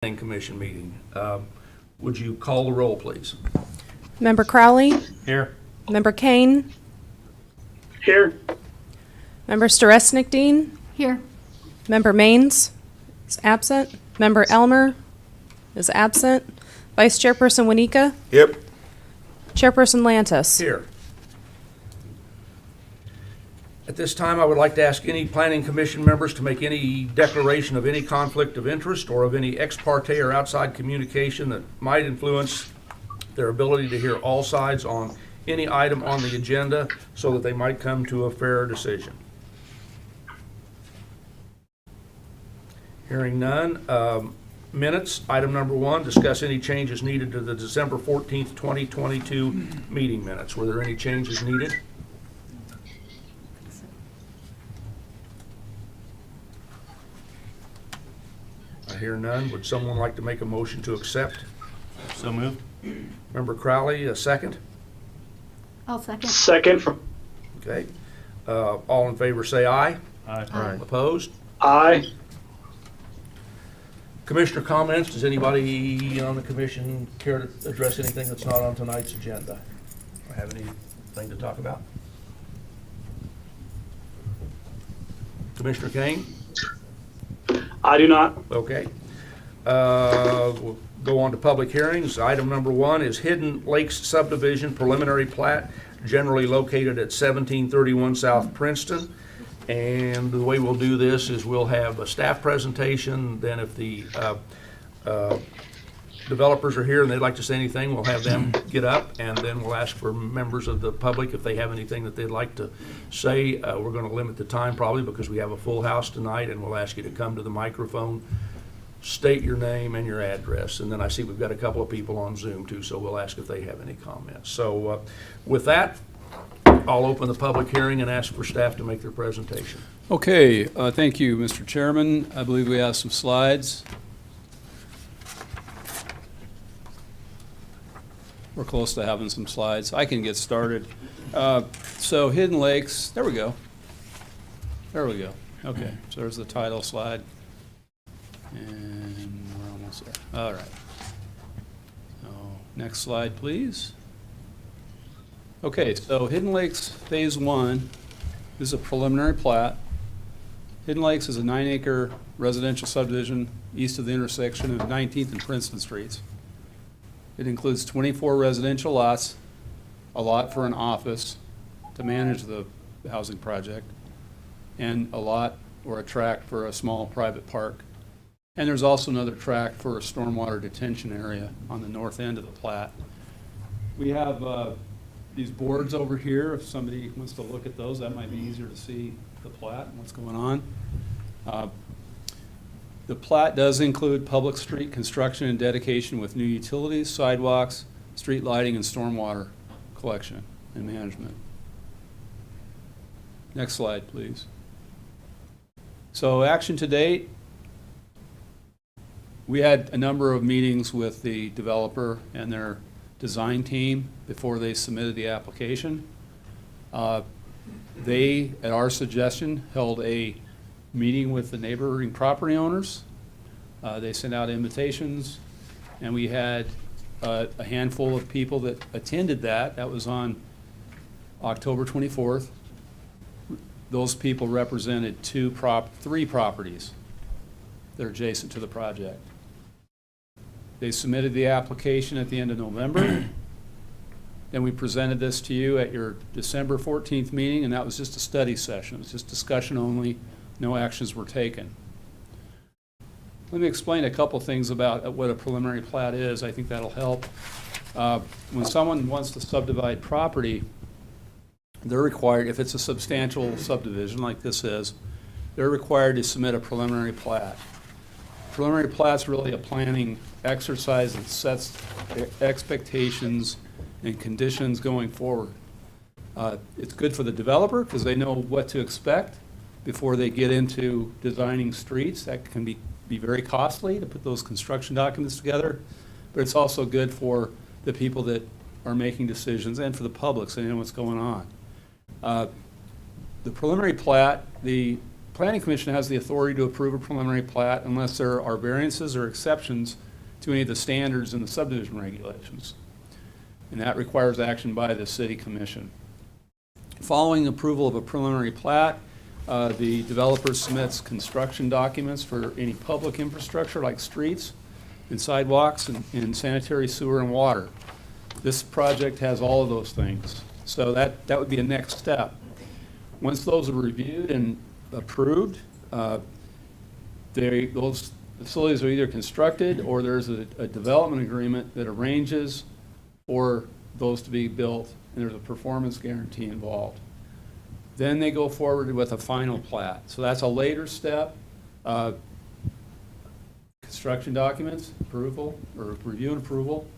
Planning Commission meeting. Would you call the roll, please? Member Crowley, Here. Member Kane, Here. Member Sturesnik-Dean, Here. Member Maines is absent, Member Elmer is absent, Vice Chairperson Wanika, Yep. Chairperson Lantis. Here. At this time, I would like to ask any Planning Commission members to make any declaration of any conflict of interest or of any ex parte or outside communication that might influence their ability to hear all sides on any item on the agenda so that they might come to a fair decision. Hearing none. Minutes, item number 1, discuss any changes needed to the December 14th, 2022 meeting minutes. Were there any changes needed? I hear none. Would someone like to make a motion to accept? So moved. Member Crowley, a second? I'll second. Second from, Okay. All in favor say aye. Aye. Opposed? aye. Commissioner comments, does anybody on the commission care to address anything that's not on tonight's agenda? Or have anything to talk about? Commissioner Kane? I do not. Okay. We'll go on to public hearings. Item number 1 is Hidden Lakes Subdivision Preliminary Plat, generally located at 1731 South Princeton. And the way we'll do this is we'll have a staff presentation, then if the developers are here and they'd like to say anything, we'll have them get up, and then we'll ask for members of the public if they have anything that they'd like to say. We're going to limit the time probably because we have a full house tonight, and we'll ask you to come to the microphone, state your name and your address, and then I see we've got a couple of people on Zoom too, so we'll ask if they have any comments. So with that, I'll open the public hearing and ask for staff to make their presentation. Okay, thank you, Mr. Chairman. I believe we have some slides. We're close to having some slides. I can get started. So Hidden Lakes, there we go. There we go. Okay, so there's the title slide. And we're almost there. All right. So next slide, please. Okay, so Hidden Lakes Phase 1 is a preliminary plat. Hidden Lakes is a 9-acre residential subdivision east of the intersection of 19th and Princeton Streets. It includes 24 residential lots, a lot for an office to manage the housing project, and a lot or a tract for a small private park. And there's also another tract for a stormwater detention area on the north end of the plat. We have these boards over here. If somebody wants to look at those, that might be easier to see the plat and what's going on. The plat does include public street construction and dedication with new utilities, sidewalks, street lighting, and stormwater collection and management. Next slide, please. So action to date, we had a number of meetings with the developer and their design team before they submitted the application. They, at our suggestion, held a meeting with the neighboring property owners. They sent out invitations, and we had a handful of people that attended that. That was on October 24th. Those people represented three properties that are adjacent to the project. They submitted the application at the end of November. Then we presented this to you at your December 14th meeting, and that was just a study session. It was just discussion only. No actions were taken. Let me explain a couple things about what a preliminary plat is. I think that'll help. When someone wants to subdivide property, they're required, if it's a substantial subdivision like this is, they're required to submit a preliminary plat. Preliminary plat's really a planning exercise that sets expectations and conditions going forward. It's good for the developer because they know what to expect before they get into designing streets. That can be very costly to put those construction documents together, but it's also good for the people that are making decisions and for the public so they know what's going on. The preliminary plat, the Planning Commission has the authority to approve a preliminary plat unless there are variances or exceptions to any of the standards in the subdivision regulations. And that requires action by the City Commission. Following approval of a preliminary plat, the developer submits construction documents for any public infrastructure like streets and sidewalks and sanitary sewer and water. This project has all of those things. So that would be a next step. Once those are reviewed and approved, those facilities are either constructed or there's a development agreement that arranges for those to be built, and there's a performance guarantee involved. Then they go forward with a final plat. So that's a later step. Construction documents, approval, or review and approval,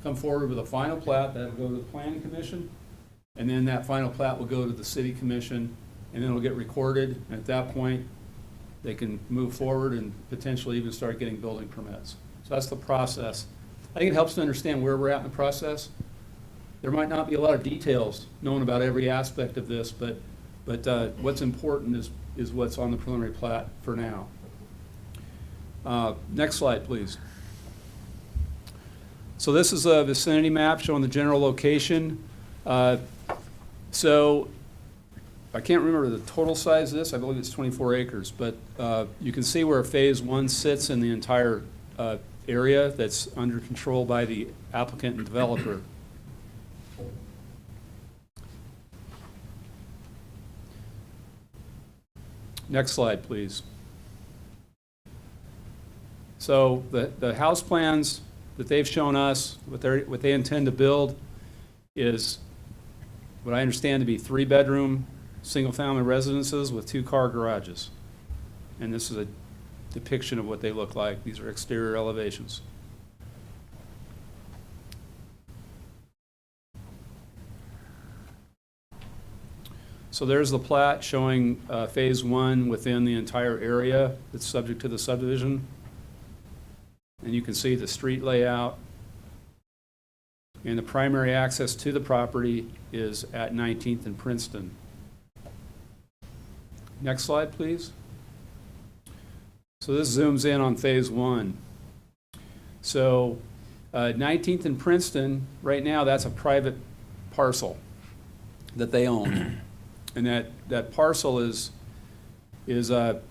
come forward with a final plat that will go to the Planning Commission, and then that final plat will go to the City Commission, and then it'll get recorded, and at that point, they can move forward and potentially even start getting building permits. So that's the process. I think it helps to understand where we're at in the process. There might not be a lot of details known about every aspect of this, but what's important is what's on the preliminary plat for now. Next slide, please. So this is a vicinity map showing the general location. So I can't remember the total size of this. I believe it's 24 acres, but you can see where phase 1 sits in the entire area that's under control by the applicant and developer. Next slide, please. So the house plans that they've shown us, what they intend to build is what I understand to be 3-bedroom, single-family residences with 2-car garages. And this is a depiction of what they look like. These are exterior elevations. So there's the plat showing phase 1 within the entire area that's subject to the subdivision. And you can see the street layout. And the primary access to the property is at 19th and Princeton. Next slide, please. So this zooms in on phase 1. So 19th and Princeton, right now, that's a private parcel that they own. And that parcel is a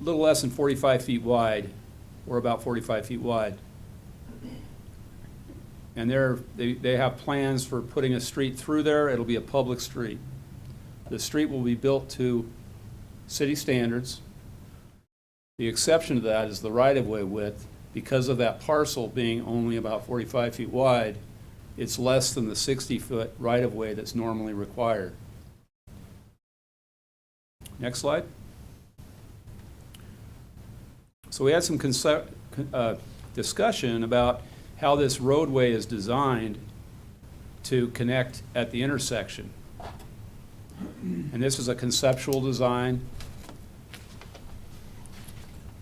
little less than 45 feet wide, or about 45 feet wide. And they have plans for putting a street through there. It'll be a public street. The street will be built to city standards. The exception to that is the right-of-way width. Because of that parcel being only about 45 feet wide, it's less than the 60-foot right-of-way that's normally required. Next slide. So we had some discussion about how this roadway is designed to connect at the intersection. And this is a conceptual design,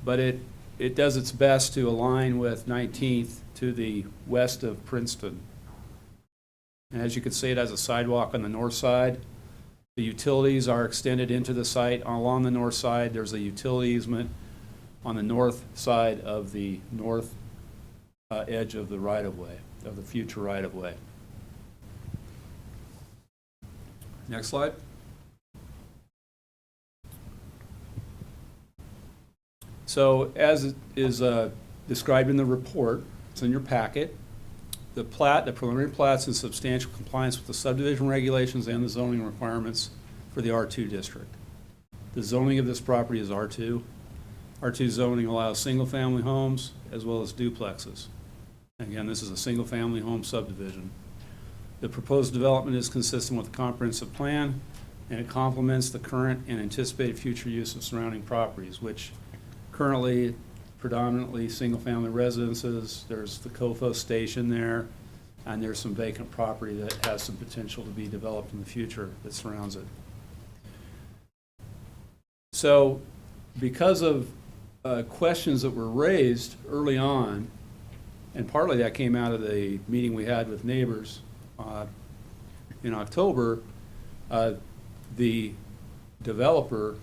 but it does its best to align with 19th to the west of Princeton. And as you can see, it has a sidewalk on the north side. The utilities are extended into the site. Along the north side, there's a utility easement on the north side of the north edge of the right-of-way, of the future right-of-way. Next slide. So as it is described in the report, it's in your packet, the preliminary plat's in substantial compliance with the subdivision regulations and the zoning requirements for the R2 district. The zoning of this property is R2. R2 zoning allows single-family homes as well as duplexes. Again, this is a single-family home subdivision. The proposed development is consistent with the comprehensive plan, and it complements the current and anticipated future use of surrounding properties, which currently predominantly single-family residences. There's the COFO station there, and there's some vacant property that has some potential to be developed in the future that surrounds it. So because of questions that were raised early on, and partly that came out of the meeting we had with neighbors in October, the developer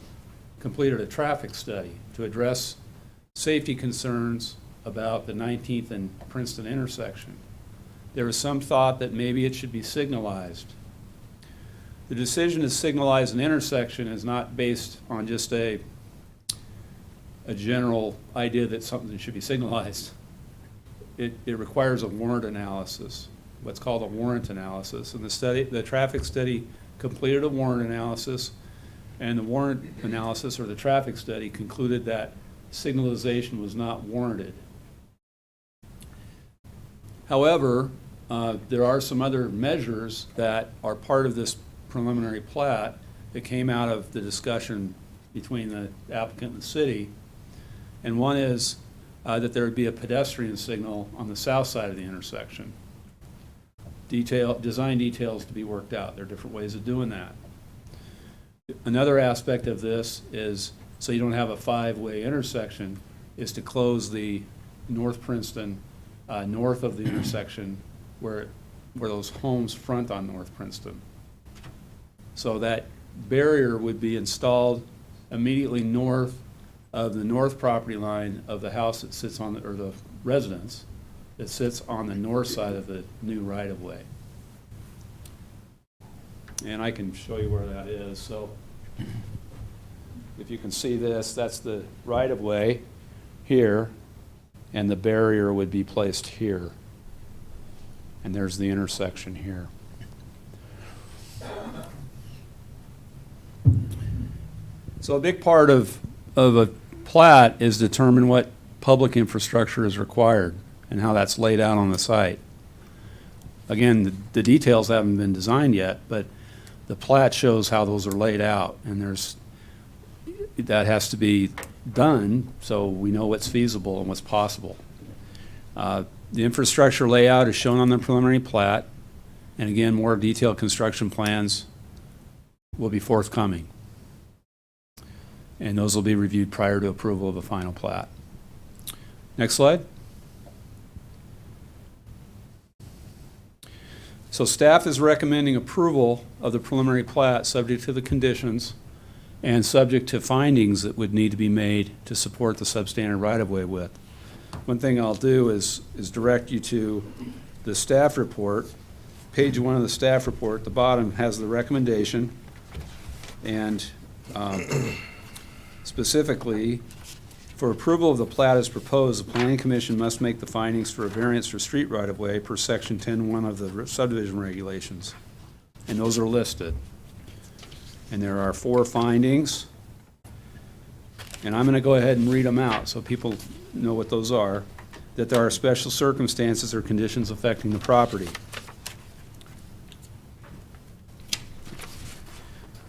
completed a traffic study to address safety concerns about the 19th and Princeton intersection. There was some thought that maybe it should be signalized. The decision to signalize an intersection is not based on just a general idea that something should be signalized. It requires a warrant analysis, what's called a warrant analysis. And the traffic study completed a warrant analysis, and the warrant analysis or the traffic study concluded that signalization was not warranted. However, there are some other measures that are part of this preliminary plat that came out of the discussion between the applicant and the city. And one is that there would be a pedestrian signal on the south side of the intersection. Design details to be worked out. There are different ways of doing that. Another aspect of this is, so you don't have a five-way intersection, is to close the North Princeton, north of the intersection where those homes front on North Princeton. So that barrier would be installed immediately north of the north property line of the house that sits on, or the residence that sits on the north side of the new right-of-way. And I can show you where that is. So if you can see this, that's the right-of-way here, and the barrier would be placed here. And there's the intersection here. So a big part of a plat is determine what public infrastructure is required and how that's laid out on the site. Again, the details haven't been designed yet, but the plat shows how those are laid out, and that has to be done so we know what's feasible and what's possible. The infrastructure layout is shown on the preliminary plat, and again, more detailed construction plans will be forthcoming. And those will be reviewed prior to approval of a final plat. Next slide. So staff is recommending approval of the preliminary plat subject to the conditions and subject to findings that would need to be made to support the substandard right-of-way width. One thing I'll do is direct you to the staff report. Page 1 of the staff report, the bottom has the recommendation, and specifically, for approval of the plat as proposed, the Planning Commission must make the findings for a variance for street right-of-way per section 10.1 of the subdivision regulations. And those are listed. And there are 4 findings. And I'm going to go ahead and read them out so people know what those are. That there are special circumstances or conditions affecting the property.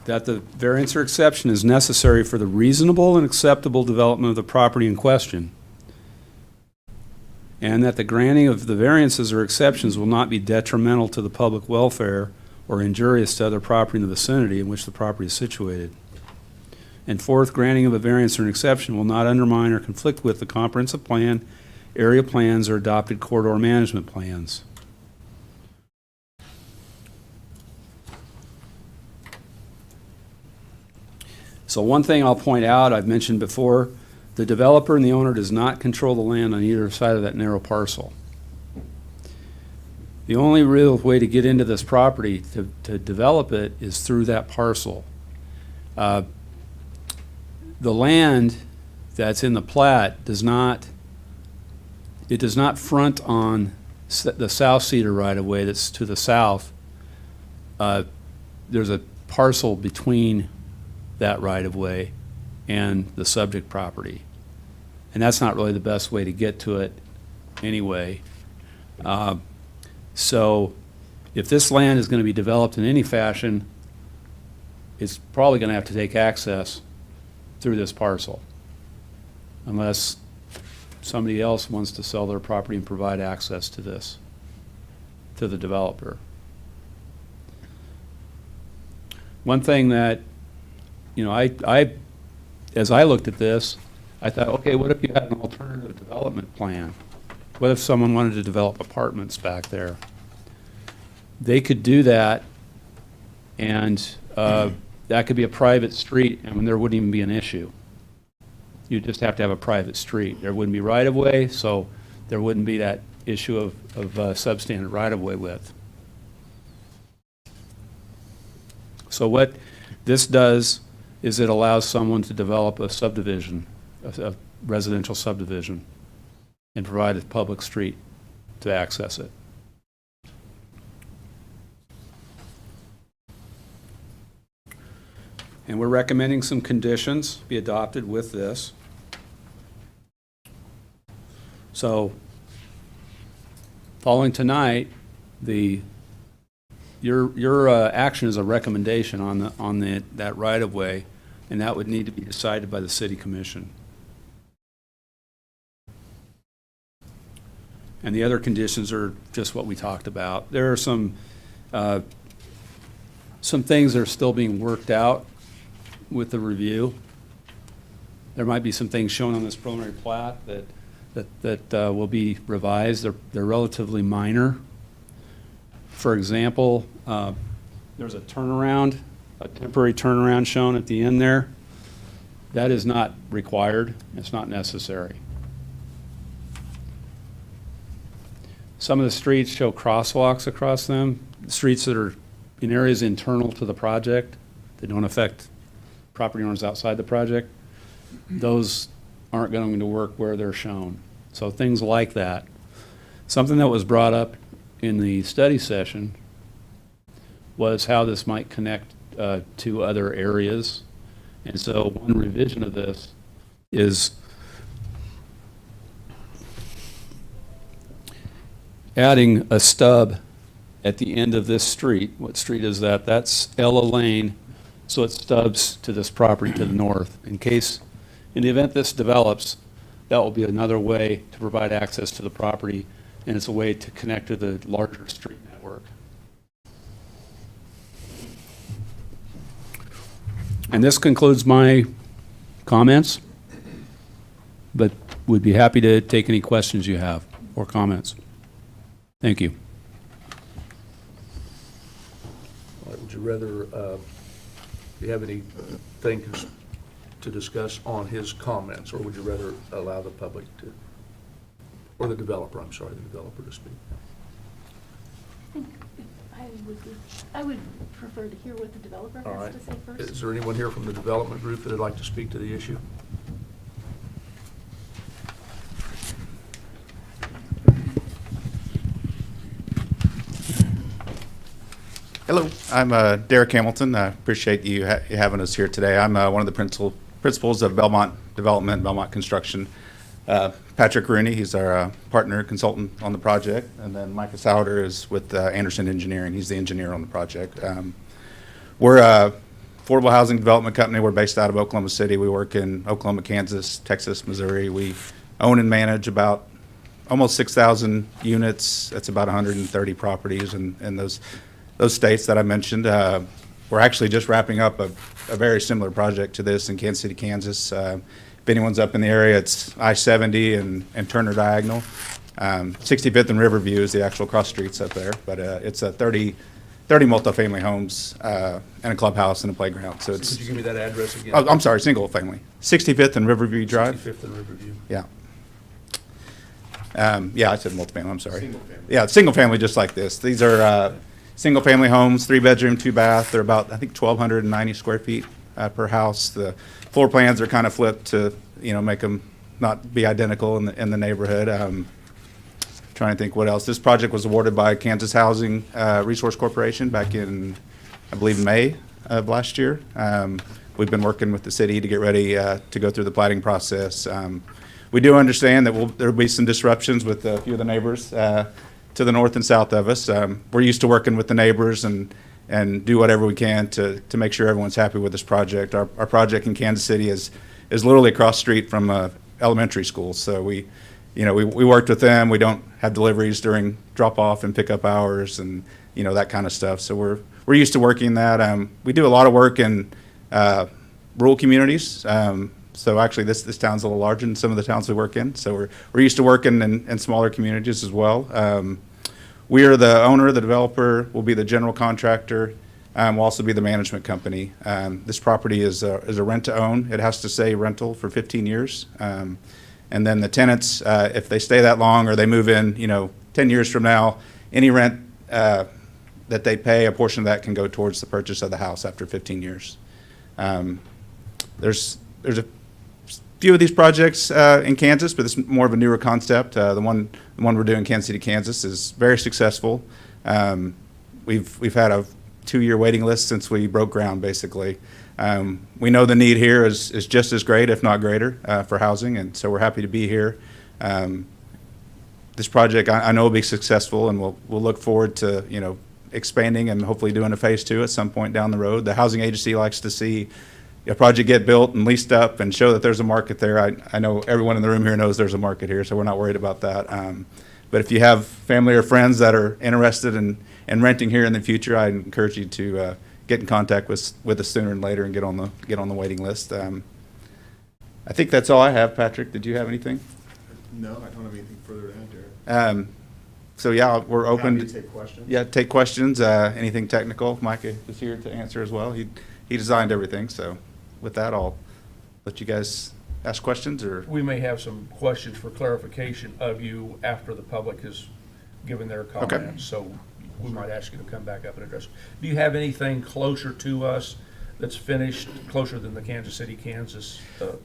That the variance or exception is necessary for the reasonable and acceptable development of the property in question, and that the granting of the variances or exceptions will not be detrimental to the public welfare or injurious to other property in the vicinity in which the property is situated. And fourth, granting of a variance or an exception will not undermine or conflict with the comprehensive plan, area plans, or adopted corridor management plans. So one thing I'll point out, I've mentioned before, the developer and the owner does not control the land on either side of that narrow parcel. The only real way to get into this property to develop it is through that parcel. The land that's in the plat does not front on the South Cedar right-of-way that's to the south. There's a parcel between that right-of-way and the subject property. And that's not really the best way to get to it anyway. So if this land is going to be developed in any fashion, it's probably going to have to take access through this parcel, unless somebody else wants to sell their property and provide access to this, to the developer. One thing that, you know, as I looked at this, I thought, okay, what if you had an alternative development plan? What if someone wanted to develop apartments back there? They could do that, and that could be a private street, and there wouldn't even be an issue. You just have to have a private street. There wouldn't be right-of-way, so there wouldn't be that issue of substandard right-of-way width. So what this does is it allows someone to develop a subdivision, a residential subdivision, and provide a public street to access it. And we're recommending some conditions be adopted with this. So, following tonight, your action is a recommendation on that right of way, and that would need to be decided by the city commission. And the other conditions are just what we talked about. There are some things that are still being worked out with the review. There might be some things shown on this preliminary plat that will be revised. They're relatively minor. For example, there's a turnaround, a temporary turnaround shown at the end there. That is not required. It's not necessary. Some of the streets show crosswalks across them, streets that are in areas internal to the project that don't affect property owners outside the project. Those aren't going to work where they're shown. So things like that. Something that was brought up in the study session was how this might connect to other areas. And so one revision of this is adding a stub at the end of this street. What street is that? That's Ella Lane, so it stubs to this property to the north. In the event this develops, that will be another way to provide access to the property, and it's a way to connect to the larger street network. And this concludes my comments, but would be happy to take any questions you have or comments. Thank you. All right, would you rather, do you have anything to discuss on his comments, or would you rather allow the public to, or the developer, I'm sorry, the developer to speak? I would prefer to hear what the developer All right. has to say first. Is there anyone here from the development group that would like to speak to the issue? Hello, I'm Derek Hamilton. I appreciate you having us here today. I'm one of the principals of Belmont Development, Belmont Construction. Patrick Rooney, he's our partner consultant on the project, and then Micah Souder is with Anderson Engineering. He's the engineer on the project. We're a affordable housing development company. We're based out of Oklahoma City. We work in Oklahoma, Kansas, Texas, Missouri. We own and manage about almost 6,000 units. That's about 130 properties in those states that I mentioned. We're actually just wrapping up a very similar project to this in Kansas City, Kansas. If anyone's up in the area, it's I-70 and Turner Diagonal. 65th and Riverview is the actual cross streets up there, but it's a 30 multifamily homes and a clubhouse and a playground. So it's, Could you give me that address again? oh, I'm sorry, single family. 65th and Riverview Drive. 65th and Riverview. Yeah. Yeah, I said multifamily, I'm sorry. Single family. Yeah, single family just like this. These are single family homes, 3-bedroom, 2-bath. They're about, I think, 1,290 square feet per house. The floor plans are kind of flipped to, make them not be identical in the neighborhood. Trying to think what else. This project was awarded by Kansas Housing Resource Corporation back in, I believe, May of last year. We've been working with the city to get ready to go through the plating process. We do understand that there will be some disruptions with a few of the neighbors to the north and south of us. We're used to working with the neighbors and do whatever we can to make sure everyone's happy with this project. Our project in Kansas City is literally across the street from elementary school. So we worked with them. We don't have deliveries during drop-off and pickup hours and, that kind of stuff. So we're used to working that. We do a lot of work in rural communities. So actually, this town's a little larger than some of the towns we work in. So we're used to working in smaller communities as well. We are the owner, the developer, will be the general contractor. We'll also be the management company. This property is a rent-to-own. It has to say rental for 15 years. And then the tenants, if they stay that long or they move in, 10 years from now, any rent that they pay, a portion of that can go towards the purchase of the house after 15 years. There's a few of these projects in Kansas, but it's more of a newer concept. The one we're doing in Kansas City, Kansas, is very successful. We've had a 2-year waiting list since we broke ground, basically. We know the need here is just as great, if not greater, for housing, and so we're happy to be here. This project, I know will be successful, and we'll look forward to, expanding and hopefully doing a phase 2 at some point down the road. The housing agency likes to see a project get built and leased up and show that there's a market there. I know everyone in the room here knows there's a market here, so we're not worried about that. But if you have family or friends that are interested in renting here in the future, I encourage you to get in contact with us sooner than later and get on the waiting list. I think that's all I have. Patrick, did you have anything? No, I don't have anything further to add, Derek. So yeah, we're open. Happy to take questions. Yeah, take questions. Anything technical, Micah is here to answer as well. He designed everything. So with that, I'll let you guys ask questions. Or We may have some questions for clarification of you after the public has given their comments. So we might ask you to come back up and address. Do you have anything closer to us that's finished, closer than the Kansas City, Kansas?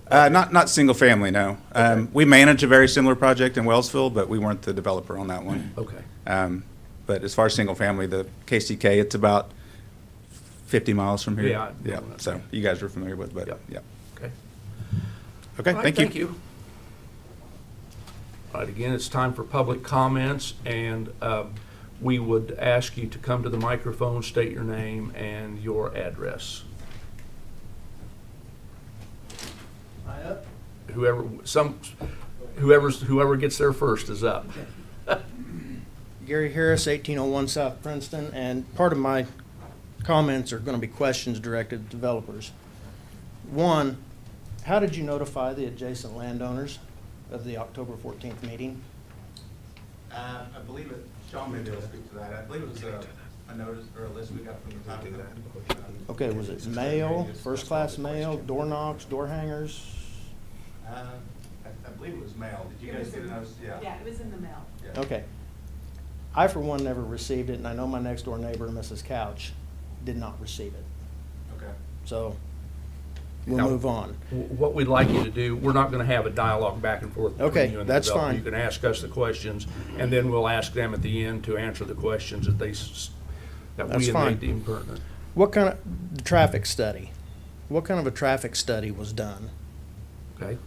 not single family, no. Okay. We manage a very similar project in Wellsville, but we weren't the developer on that one. Okay. But as far as single family, the KCK, it's about 50 miles from here. Yeah, I know Yeah. that. So you guys are familiar with, but Yep. yeah. Okay. Okay. All right, Thank you. All right, again, it's time for public comments, and we would ask you to come to the microphone, state your name and your address. Whoever gets there first is up. Gary Harris, 1801 South Princeton, and part of my comments are going to be questions directed to developers. One, how did you notify the adjacent landowners of the October 14th meeting? I believe it, Sean maybe will speak to that. I believe it was a notice or a list we got from the top of that. Okay, was it mail, first-class mail, door knocks, door hangers? I believe it was mail. Did you guys get a notice? Yeah, it was in the mail. Okay. I, for one, never received it, and I know my next-door neighbor, Mrs. Couch, did not receive it. Okay. So we'll Now, move on. What we'd like you to do, we're not going to have a dialogue back and forth between Okay, you and the that's developer. fine. You can ask us the questions, and then we'll ask them at the end to answer the questions that that That's we and they fine. deem pertinent. What kind of traffic study? What kind of a traffic study was done? Okay?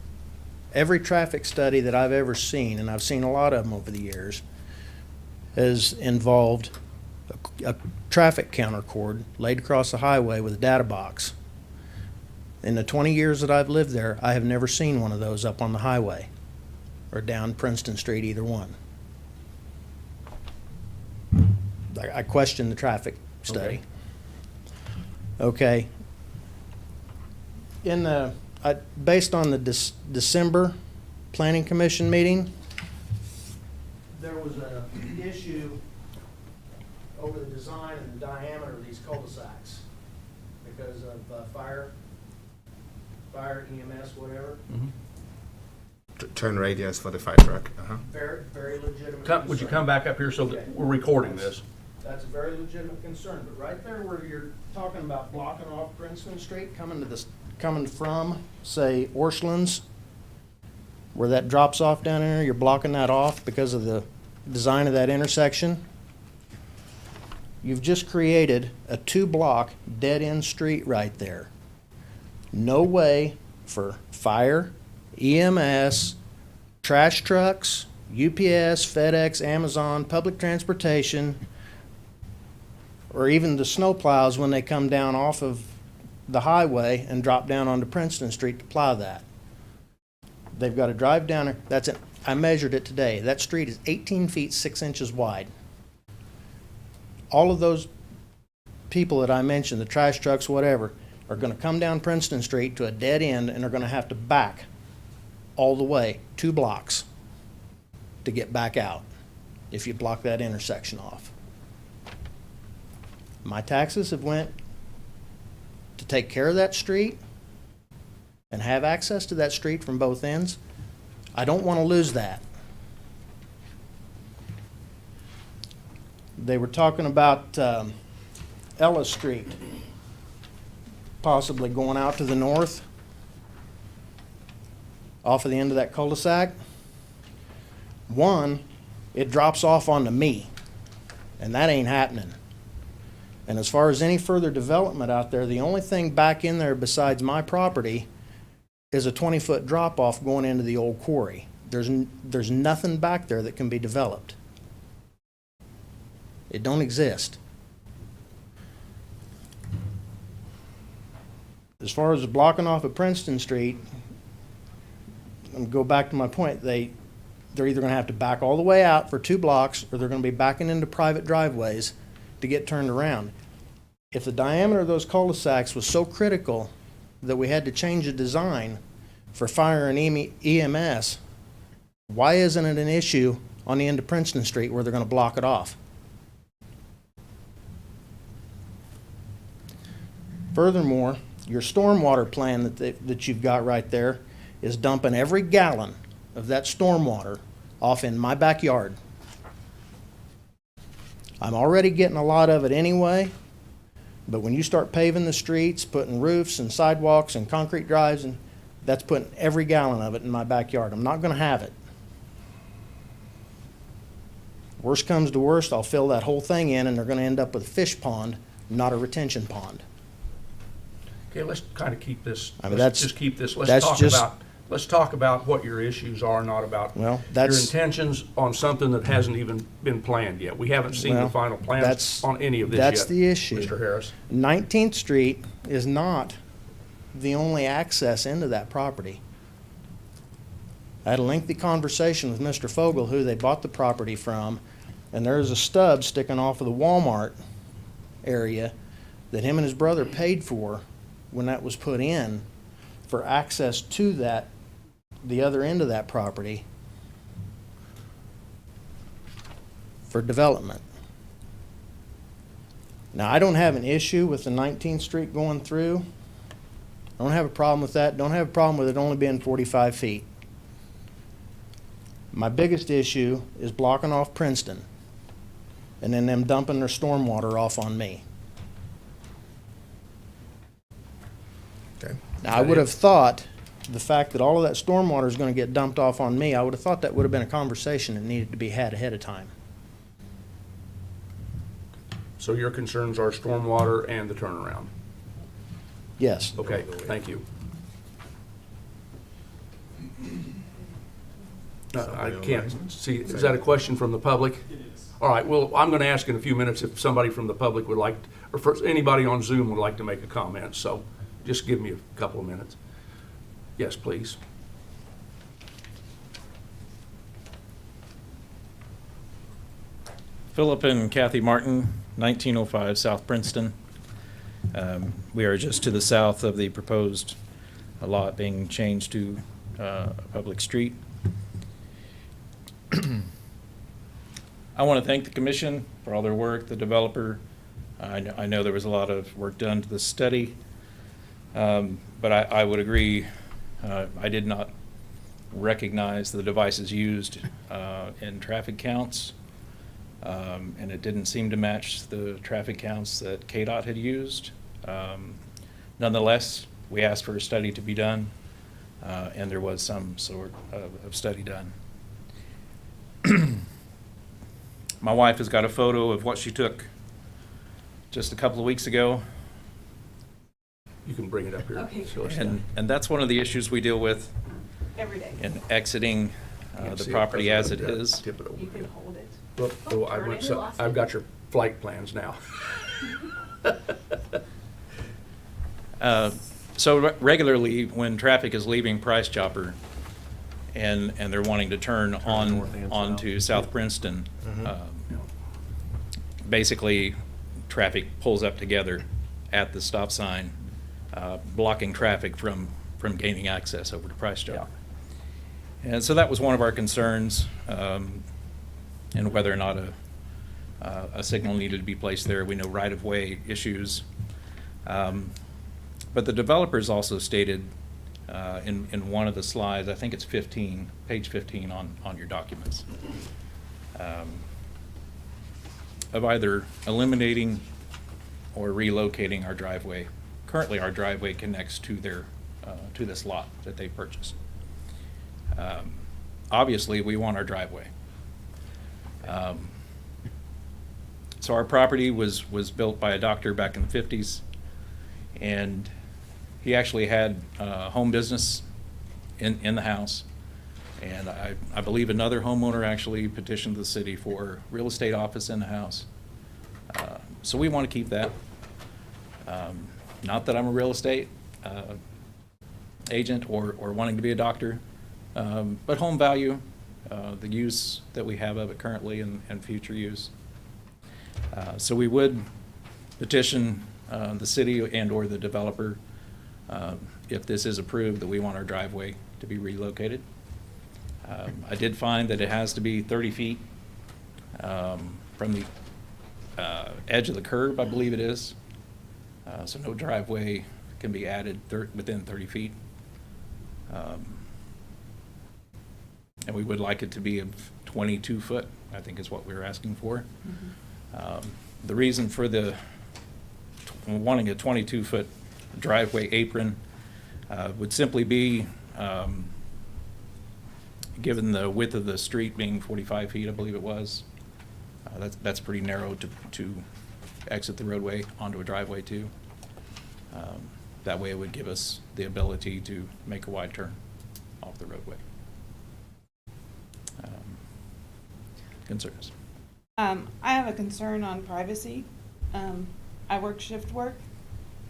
Every traffic study that I've ever seen, and I've seen a lot of them over the years, has involved a traffic counter cord laid across the highway with a data box. In the 20 years that I've lived there, I have never seen one of those up on the highway or down Princeton Street, either one. I question the traffic study. Okay. Based on the December Planning Commission meeting, there was an issue over the design and the diameter of these cul-de-sacs because of fire, EMS, whatever. Turn radius for the fire truck. Very, very legitimate. Would you concern. come back up here so that we're recording this? That's a very legitimate concern, but right there where you're talking about blocking off Princeton Street, coming from, say, Orchlands, where that drops off down there, you're blocking that off because of the design of that intersection. You've just created a 2-block dead-end street right there. No way for fire, EMS, trash trucks, UPS, FedEx, Amazon, public transportation, or even the snowplows when they come down off of the highway and drop down onto Princeton Street to plow that. They've got to drive down there. That's it. I measured it today. That street is 18 feet 6 inches wide. All of those people that I mentioned, the trash trucks, whatever, are going to come down Princeton Street to a dead end and are going to have to back all the way 2 blocks to get back out if you block that intersection off. My taxes have went to take care of that street and have access to that street from both ends. I don't want to lose that. They were talking about Ellis Street possibly going out to the north off of the end of that cul-de-sac. One, it drops off onto me, and that ain't happening. And as far as any further development out there, the only thing back in there besides my property is a 20-foot drop-off going into the old quarry. There's nothing back there that can be developed. It don't exist. As far as blocking off of Princeton Street, and go back to my point, they're either going to have to back all the way out for 2 blocks, or they're going to be backing into private driveways to get turned around. If the diameter of those cul-de-sacs was so critical that we had to change the design for fire and EMS, why isn't it an issue on the end of Princeton Street where they're going to block it off? Furthermore, your stormwater plan that you've got right there is dumping every gallon of that stormwater off in my backyard. I'm already getting a lot of it anyway, but when you start paving the streets, putting roofs and sidewalks and concrete drives, and that's putting every gallon of it in my backyard. I'm not going to have it. Worst comes to worst, I'll fill that whole thing in, and they're going to end up with a fish pond, not a retention pond. Okay, let's kind of keep this, I mean, let's that's- just keep this, that's just- let's talk about what your issues are, not about Well, your that's- intentions on something that hasn't even been planned yet. We haven't seen the Well, final plans that's- on any of this yet. that's the issue. Mr. Harris. 19th Street is not the only access into that property. I had a lengthy conversation with Mr. Fogel, who they bought the property from, and there's a stub sticking off of the Walmart area that him and his brother paid for when that was put in for access to that, the other end of that property for development. Now, I don't have an issue with the 19th Street going through. I don't have a problem with that. Don't have a problem with it only being 45 feet. My biggest issue is blocking off Princeton and then them dumping their stormwater off on me. Okay. Now, I would have thought the fact that all of that stormwater is going to get dumped off on me, I would have thought that would have been a conversation that needed to be had ahead of time. So your concerns are stormwater and the turnaround? Yes. Okay, thank you. I can't see, is that a question from the public? It is. All right, well, I'm going to ask in a few minutes if somebody from the public would like, or first, anybody on Zoom would like to make a comment, so just give me a couple of minutes. Yes, please. Philip and Kathy Martin, 1905 South Princeton. We are just to the south of the proposed lot being changed to a public street. I want to thank the commission for all their work, the developer. I know there was a lot of work done to the study, but I would agree, I did not recognize the devices used in traffic counts, and it didn't seem to match the traffic counts that KDOT had used. Nonetheless, we asked for a study to be done, and there was some sort of study done. My wife has got a photo of what she took just a couple of weeks ago. You can bring it up here. Okay. Show us And that's one of the issues we deal with Every day. in exiting Can't the see it, property as it President. is. Tip it over. You can hold it. Look, oh, I Turn went, it, so lost I've it. got your flight plans now. So regularly, when traffic is leaving Price Chopper and they're wanting to turn onto South Princeton, basically, traffic pulls up together at the stop sign, blocking traffic from gaining access over to Price Chopper. And so that was one of our concerns, and whether or not a signal needed to be placed there. We know right-of-way issues. But the developers also stated in one of the slides, I think it's 15, page 15 on your documents, of either eliminating or relocating our driveway. Currently, our driveway connects to their, to this lot that they purchased. Obviously, we want our driveway. So our property was built by a doctor back in the 50s, and he actually had a home business in the house. And I believe another homeowner actually petitioned the city for real estate office in the house. So we want to keep that. Not that I'm a real estate agent or wanting to be a doctor, but home value, the use that we have of it currently and future use. So we would petition the city and/or the developer, if this is approved, that we want our driveway to be relocated. I did find that it has to be 30 feet from the edge of the curb, I believe it is. So no driveway can be added within 30 feet. And we would like it to be of 22 foot, I think is what we were asking for. The reason for wanting a 22-foot driveway apron would simply be, given the width of the street being 45 feet, I believe it was, that's pretty narrow to exit the roadway onto a driveway too. That way it would give us the ability to make a wide turn off the roadway. Concerns? I have a concern on privacy. I work shift work,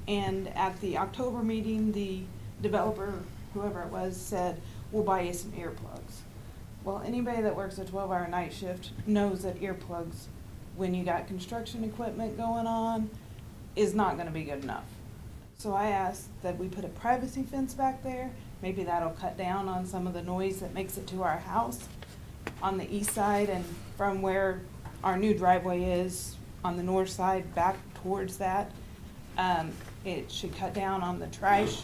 and at the October meeting, the developer, whoever it was, said, we'll buy you some earplugs. Well, anybody that works a 12-hour night shift knows that earplugs, when you got construction equipment going on, is not gonna be good enough. So I asked that we put a privacy fence back there. Maybe that'll cut down on some of the noise that makes it to our house on the east side, and from where our new driveway is on the north side back towards that. It should cut down on the trash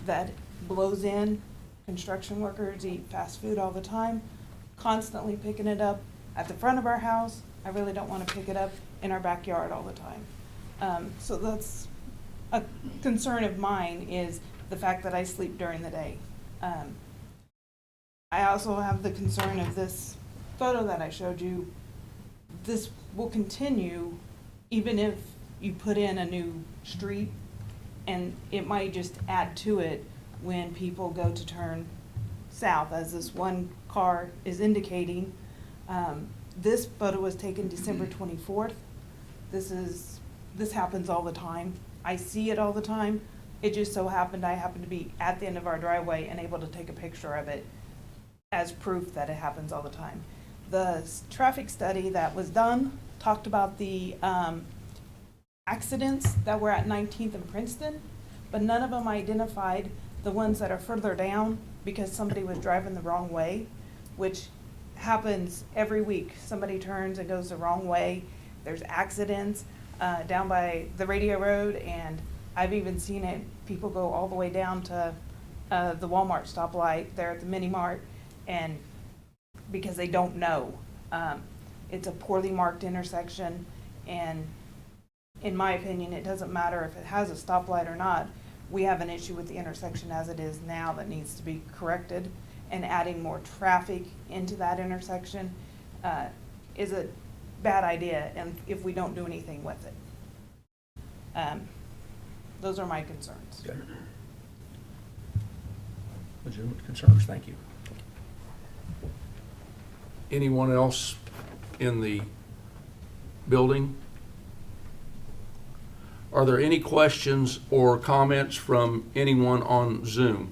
that blows in. Construction workers eat fast food all the time, constantly picking it up at the front of our house. I really don't want to pick it up in our backyard all the time. So that's a concern of mine, is the fact that I sleep during the day. I also have the concern of this photo that I showed you. This will continue even if you put in a new street, and it might just add to it when people go to turn south, as this one car is indicating. This photo was taken December 24th. This happens all the time. I see it all the time. It just so happened I happened to be at the end of our driveway and able to take a picture of it as proof that it happens all the time. The traffic study that was done talked about the accidents that were at 19th and Princeton, but none of them identified the ones that are further down because somebody was driving the wrong way, which happens every week. Somebody turns and goes the wrong way. There's accidents down by the Radio Road, and I've even seen it, people go all the way down to the Walmart stoplight there at the Mini Mart, and because they don't know. It's a poorly marked intersection, and in my opinion, it doesn't matter if it has a stoplight or not. We have an issue with the intersection as it is now that needs to be corrected, and adding more traffic into that intersection is a bad idea, and if we don't do anything with it. Those are my concerns. Okay. Legitimate concerns, thank you. Anyone else in the building? Are there any questions or comments from anyone on Zoom?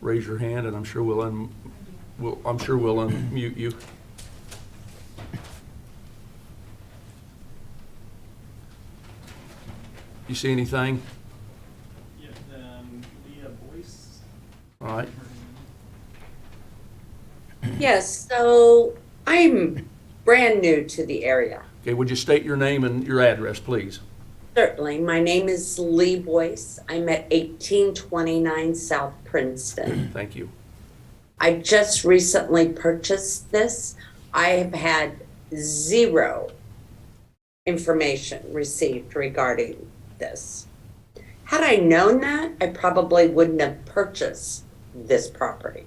Raise your hand, and I'm sure we'll unmute you. You see anything? Yeah, via voice. All right. Yes, so I'm brand new to the area. Okay, would you state your name and your address, please? Certainly. My name is Lee Boyce. I'm at 1829 South Princeton. Thank you. I just recently purchased this. I have had zero information received regarding this. Had I known that, I probably wouldn't have purchased this property.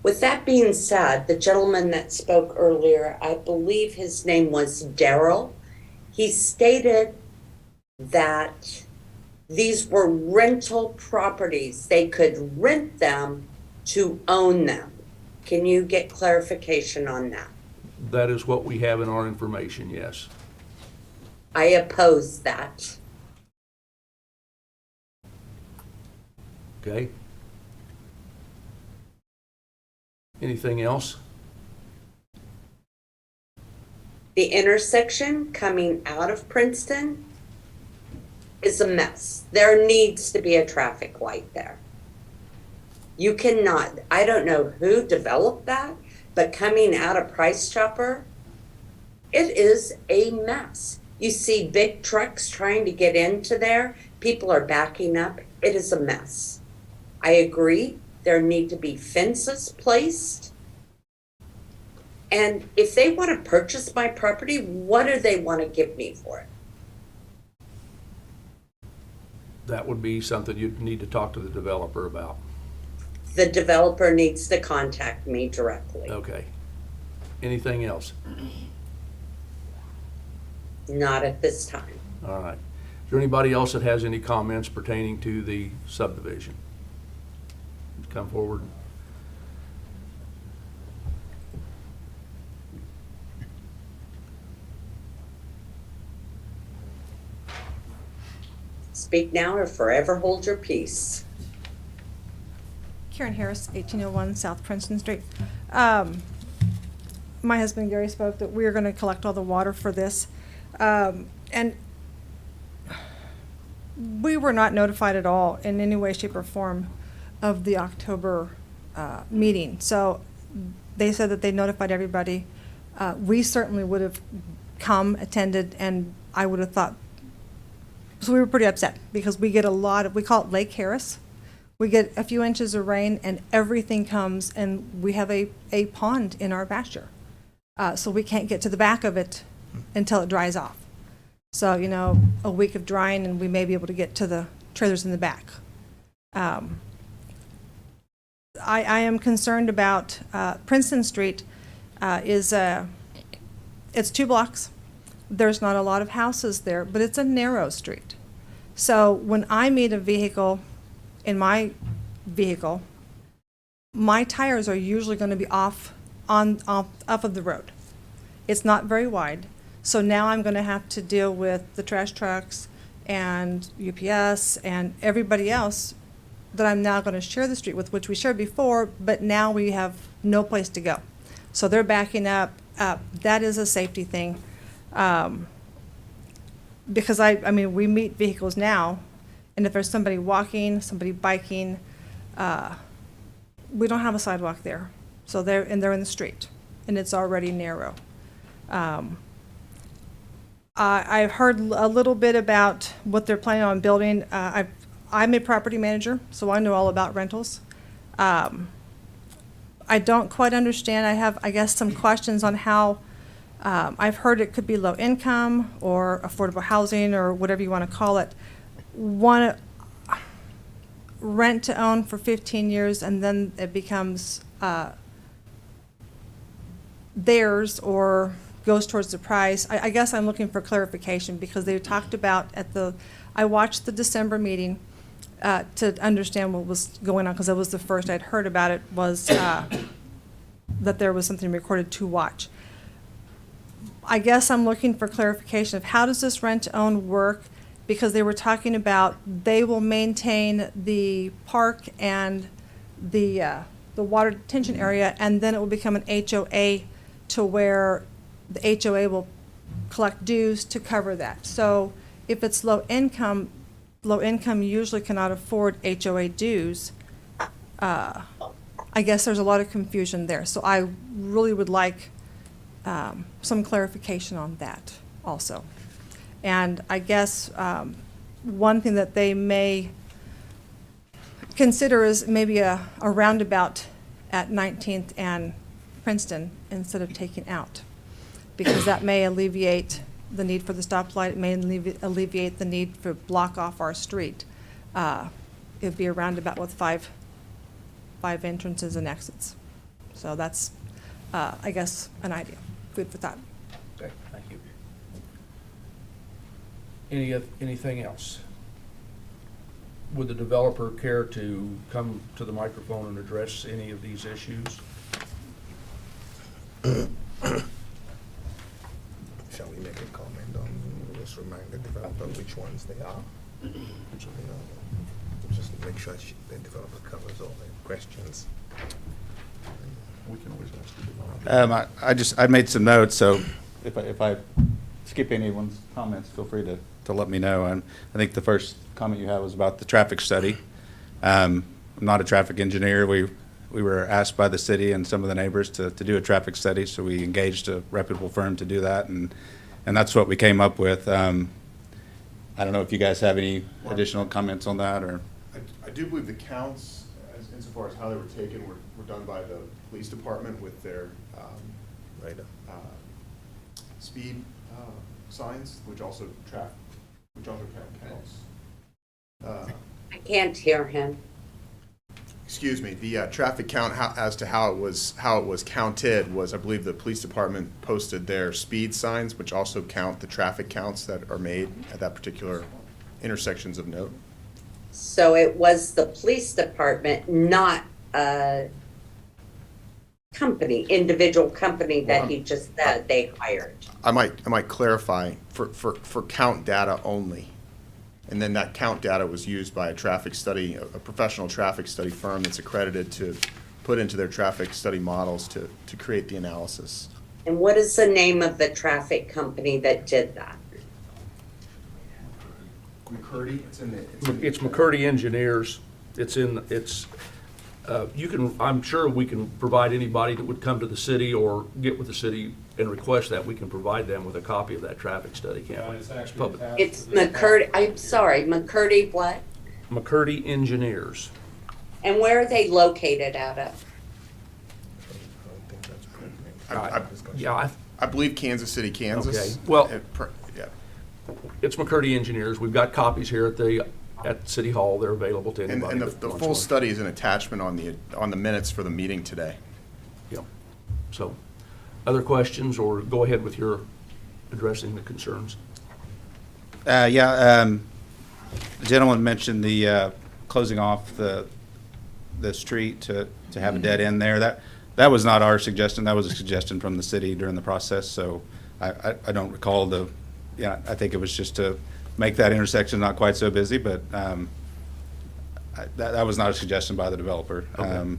With that being said, the gentleman that spoke earlier, I believe his name was Daryl, he stated that these were rental properties. They could rent them to own them. Can you get clarification on that? That is what we have in our information, yes. I oppose that. Okay? Anything else? The intersection coming out of Princeton is a mess. There needs to be a traffic light there. You cannot, I don't know who developed that, but coming out of Price Chopper, it is a mess. You see big trucks trying to get into there. People are backing up. It is a mess. I agree. There need to be fences placed. And if they want to purchase my property, what do they want to give me for it? That would be something you'd need to talk to the developer about. The developer needs to contact me directly. Okay. Anything else? Not at this time. All right. Is there anybody else that has any comments pertaining to the subdivision? Come forward. Speak now or forever hold your peace. Karen Harris, 1801 South Princeton Street. My husband Gary spoke that we are going to collect all the water for this. And we were not notified at all in any way, shape, or form of the October meeting. So they said that they notified everybody. We certainly would have come, attended, and I would have thought, so we were pretty upset because we get a lot of, we call it Lake Harris. We get a few inches of rain and everything comes, and we have a pond in our pasture. So we can't get to the back of it until it dries off. So, you know, a week of drying and we may be able to get to the trailers in the back. I am concerned about Princeton Street it's 2 blocks. There's not a lot of houses there, but it's a narrow street. So when I meet a vehicle in my vehicle, my tires are usually going to be off of the road. It's not very wide. So now I'm going to have to deal with the trash trucks and UPS and everybody else that I'm now going to share the street with, which we shared before, but now we have no place to go. So they're backing up. That is a safety thing. Because I mean, we meet vehicles now, and if there's somebody walking, somebody biking, we don't have a sidewalk there. So they're in the street, and it's already narrow. I've heard a little bit about what they're planning on building. I'm a property manager, so I know all about rentals. I don't quite understand. I have, I guess, some questions on how, I've heard it could be low income or affordable housing or whatever you want to call it. One, rent to own for 15 years and then it becomes theirs or goes towards the price. I guess I'm looking for clarification because they talked about I watched the December meeting to understand what was going on because that was the first I'd heard about it was that there was something recorded to watch. I guess I'm looking for clarification of how does this rent to own work because they were talking about they will maintain the park and the water detention area and then it will become an HOA to where the HOA will collect dues to cover that. So if it's low income usually cannot afford HOA dues. I I guess there's a lot of confusion there. So I really would like some clarification on that also. And I guess one thing that they may consider is maybe a roundabout at 19th and Princeton instead of taking out, because that may alleviate the need for the stoplight. It may alleviate the need for block off our street. It'd be a roundabout with five entrances and exits. So that's, I guess, an idea. Food for thought. Okay, thank you. Anything else? Would the developer care to come to the microphone and address any of these issues? Shall we make a comment on, just remind the developer which ones they are? You know, just make sure the developer covers all the questions. We can always ask the developer. I made some notes, so if I skip anyone's comments, feel free to let me know. I think the first comment you had was about the traffic study. I'm not a traffic engineer. We were asked by the city and some of the neighbors to do a traffic study, so we engaged a reputable firm to do that, and that's what we came up with. I don't know if you guys have any additional comments on that, or? I do believe the counts, insofar as how they were taken, were done by the police department with their speed signs, which also count counts. I can't hear him. Excuse me, the traffic count as to how it was counted was, I believe the police department posted their speed signs, which also count the traffic counts that are made at that particular intersections of note. So it was the police department, not a individual company that he just said they hired. I might clarify for count data only. And then that count data was used by a professional traffic study firm that's accredited to put into their traffic study models to create the analysis. And what is the name of the traffic company that did that? McCurdy, It's McCurdy Engineers. I'm sure we can provide anybody that would come to the city or get with the city and request that, we can provide them with a copy of that traffic study, can't we? It's actually public. attached It's to this McCurdy, I'm sorry, McCurdy what? McCurdy Engineers. And where are they located out of? I believe Kansas City, Kansas. Okay, well- Yeah. It's McCurdy Engineers. We've got copies here at City Hall. They're available to anybody. And the that wants full one. study is an attachment on the minutes for the meeting today. Yeah. So, other questions, or go ahead with your addressing the concerns? The gentleman mentioned the closing off the street to have a dead end there. That was not our suggestion. That was a suggestion from the city during the process. So I don't recall I think it was just to make that intersection not quite so busy, but that was not a suggestion by the developer. Okay.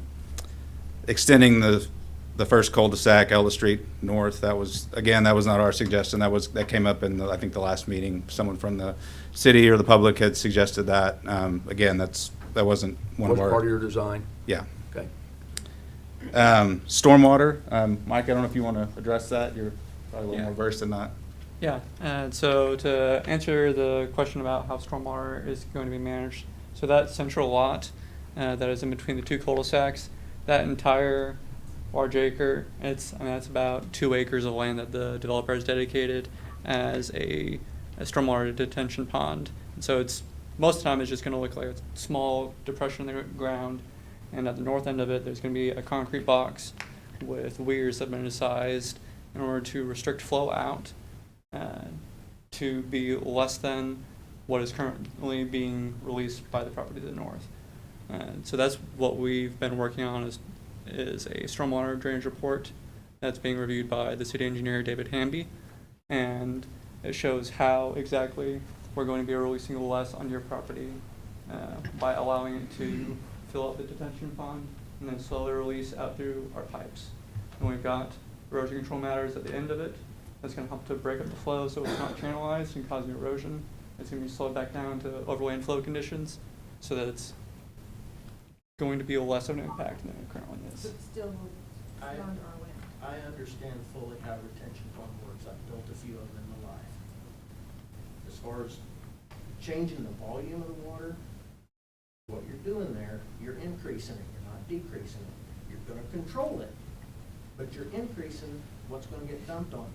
Extending the first cul-de-sac, Ellis Street North, that was not our suggestion. That came up in, I think, the last meeting. Someone from the city or the public had suggested that. Again, that wasn't one of Was our. part of your design? Yeah. Okay. Stormwater, Mike, I don't know if you want to address that. You're probably a little Yeah. more versed in that. Yeah, so to answer the question about how stormwater is going to be managed, so that central lot that is in between the two cul-de-sacs, that entire large acre, that's about 2 acres of land that the developer has dedicated as a stormwater detention pond. And so most of the time it's just going to look like a small depression in the ground, and at the north end of it there's going to be a concrete box with weirs that have been incised in order to restrict flow out. To be less than what is currently being released by the property to the north. So that's what we've been working on is a stormwater drainage report that's being reviewed by the city engineer, David Hamby. And it shows how exactly we're going to be releasing less on your property by allowing it to fill up the detention pond and then slowly release out through our pipes. And we've got erosion control matters at the end of it. That's going to help to break up the flow so it's not channelized and causing erosion. It's going to be slowed back down to overland flow conditions so that it's going to be less of an impact than it currently is. Still I- beyond our land. I understand fully how retention pond works. I've built a few of them in my life. As far as changing the volume of the water, what you're doing there, you're increasing it, you're not decreasing it. You're gonna control it, but you're increasing what's gonna get dumped on.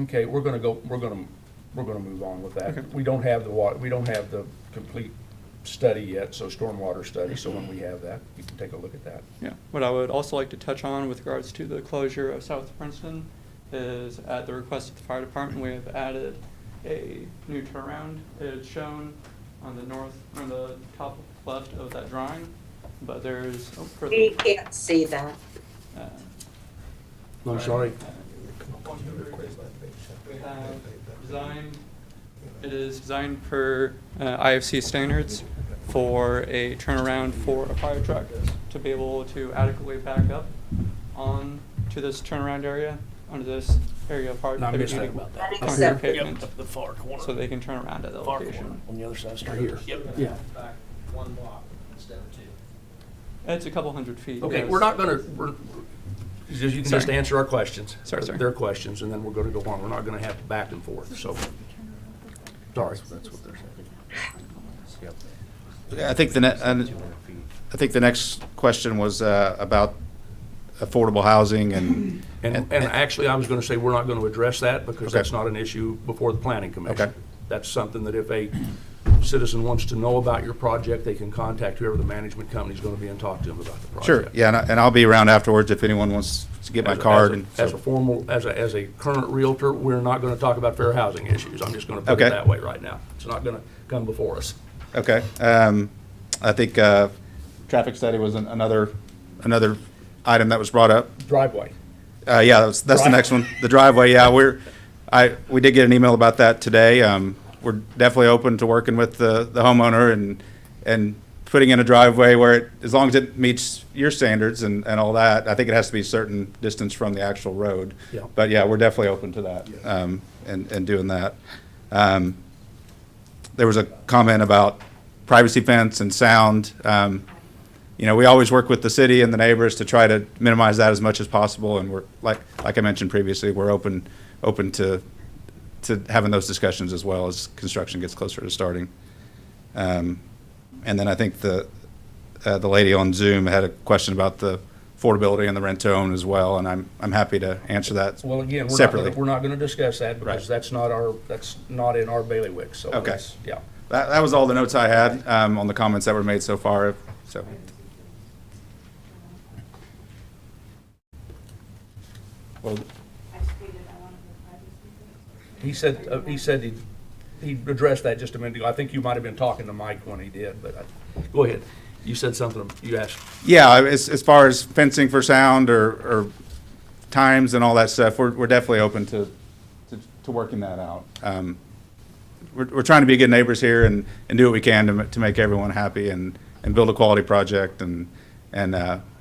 Okay, we're gonna move on with that. Okay. We don't have the complete study yet, so stormwater study, so when we have that, you can take a look at that. Yeah. What I would also like to touch on with regards to the closure of South Princeton is at the request of the fire department, we have added a new turnaround. It's shown on the top left of that drawing, but there's, for We the, can't see that. I'm sorry. We have designed, it is designed per IFC standards for a turnaround for a fire truck to be able to adequately back up on to this turnaround area, under this area of hard No, I missed that heavy-duty about that. concrete Except- pavement, The far corner. so they can turn around at that Far location. corner, on the other side of the Right street. here. Yep. Yeah. Back one block instead of two. It's a couple hundred feet. Okay, yes. we're not gonna, you can just Sorry. answer our questions. Sorry. Their questions, and then we're gonna go on. We're not gonna have back and forth, so. Sorry. That's what they're saying. Yeah, I think I think the next question was about affordable housing and. And actually, I was gonna say, we're not gonna address that, because Okay. that's not an issue before the planning commission. Okay. That's something that if a citizen wants to know about your project, they can contact whoever the management company's gonna be and talk to them about the project. Sure, yeah, and I'll be around afterwards if anyone wants to get my card. and As a so- formal, as a current Realtor, we're not gonna talk about fair housing issues. I'm just gonna put Okay. it that way right now. It's not gonna come before us. Okay, I think traffic study was another item that was brought up. Driveway. Yeah, that's the next one, the driveway, yeah, we did get an email about that today. We're definitely open to working with the homeowner and putting in a driveway where it, as long as it meets your standards and all that. I think it has to be a certain distance from the actual road. Yeah. But yeah, we're definitely open to that, and doing that. There was a comment about privacy fence and sound. We always work with the city and the neighbors to try to minimize that as much as possible, and we're, like I mentioned previously, we're open to having those discussions as well as construction gets closer to starting. And then I think the lady on Zoom had a question about the affordability and the rent-to-own as well, and I'm happy to answer that Well, again, separately. we're not gonna discuss that, because Right. that's not in our bailiwick, so. Okay. that's- Yeah. That was all the notes I had on the comments that were made so far, so. Well, He said he addressed that just a minute ago. I think you might have been talking to Mike when he did, but go ahead. You said something, you asked. yeah, as far as fencing for sound or times and all that stuff, we're definitely open to working that out. We're trying to be good neighbors here and do what we can to make everyone happy and build a quality project and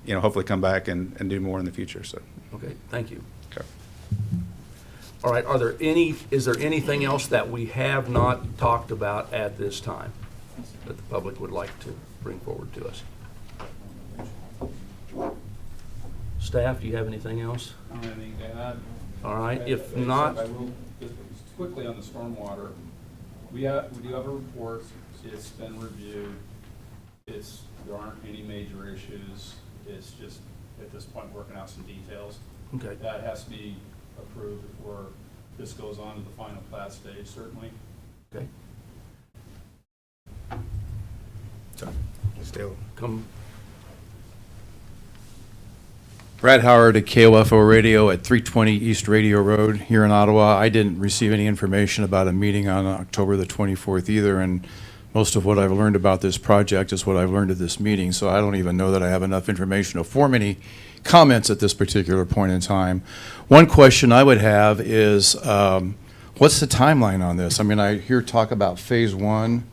hopefully come back and do more in the future, so. Okay, thank you. Okay. All right, is there anything else that we have not talked about at this time that the public would like to bring forward to us? Staff, do you have anything else? I don't have anything to add. All right, if Except not, I will, just quickly on the stormwater, we do have a report, it's been reviewed, there aren't any major issues, it's just, at this point, working out some details. okay, That has to be approved before this goes on to the final plat stage, certainly. okay. Still. Come, Brad Howard at KOFO Radio at 320 East Radio Road here in Ottawa. I didn't receive any information about a meeting on October the 24th either, and most of what I've learned about this project is what I've learned at this meeting, so I don't even know that I have enough information to form any comments at this particular point in time. One question I would have is, what's the timeline on this? I mean, I hear talk about phase 1,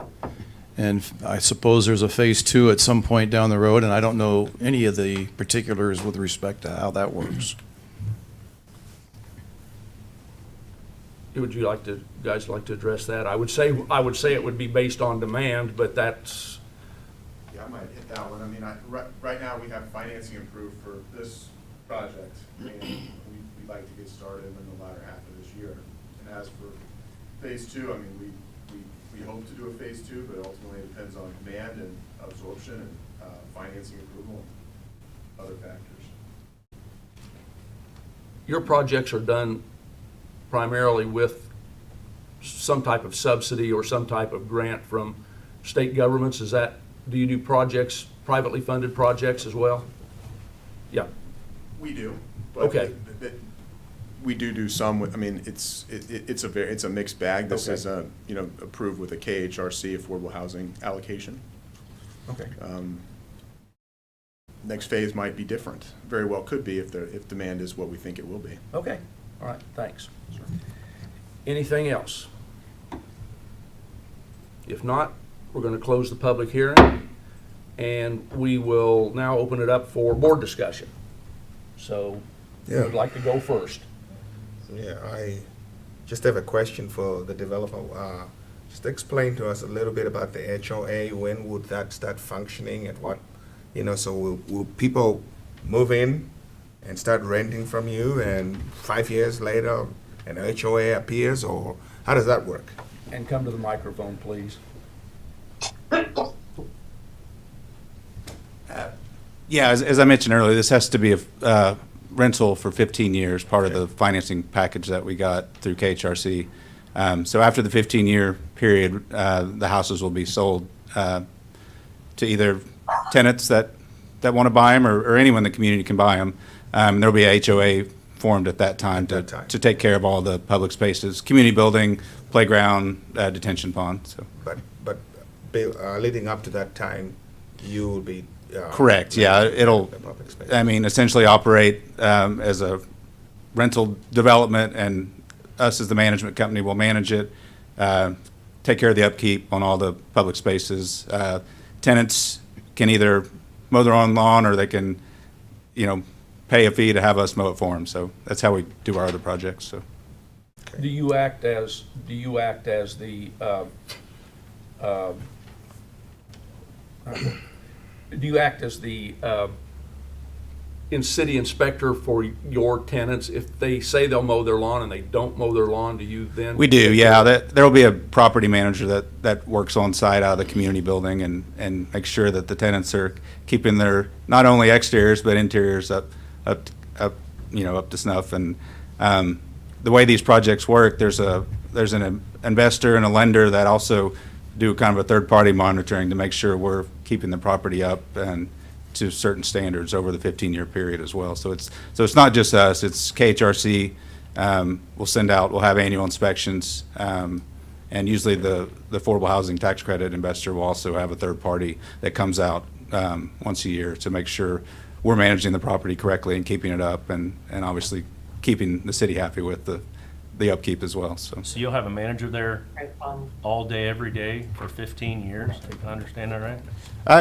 and I suppose there's a phase 2 at some point down the road, and I don't know any of the particulars with respect to how that works. would you guys like to address that? I would say it would be based on demand, but that's, Yeah, might hit that one. I mean, right now, we have financing approved for this project, and we'd like to get started in the latter half of this year. And as for phase two, I mean, we hope to do a phase two, but ultimately it depends on demand and absorption and financing approval and other factors. Your projects are done primarily with some type of subsidy or some type of grant from state governments? Is that, do you do projects, privately funded projects as well? Yeah. We do. But Okay. We do some, I mean, it's a mixed bag. This Okay. is, approved with a KHRC, affordable housing allocation. Okay. Next phase might be different. Very well could be if demand is what we think it will be. Okay, all right, thanks. Anything else? If not, we're going to close the public hearing, and we will now open it up for board discussion. So, who would like to go first? Yeah, I just have a question for the developer. Just explain to us a little bit about the HOA. When would that start functioning and what, so will people move in and start renting from you and 5 years later an HOA appears, or how does that work? And come to the microphone, please. Yeah, as I mentioned earlier, this has to be a rental for 15 years, part of the financing package that we got through KHRC. So after the 15-year period, the houses will be sold to either tenants that want to buy them or anyone in the community can buy them. There'll be a HOA formed at that time to take care of all the public spaces, community building, playground, detention pond. So. But leading up to that time, you will be Correct, yeah, it'll, the public space. I mean, essentially operate as a rental development, and us as the management company will manage it, take care of the upkeep on all the public spaces. Tenants can either mow their own lawn, or they can, pay a fee to have us mow it for them. So that's how we do our other projects, so. Do you act as the, city inspector for your tenants? If they say they'll mow their lawn and they don't mow their lawn, do you then? We do, yeah. There'll be a property manager that works on site out of the community building and make sure that the tenants are keeping their, not only exteriors, but interiors up to snuff. And the way these projects work, there's an investor and a lender that also do kind of a third-party monitoring to make sure we're keeping the property up and to certain standards over the 15-year period as well. So it's not just us, it's KHRC. We'll have annual inspections, and usually the affordable housing tax credit investor will also have a third party that comes out once a year to make sure we're managing the property correctly and keeping it up, and obviously keeping the city happy with the upkeep as well. So So you'll have a manager there all day, every day for 15 years? I understand that right?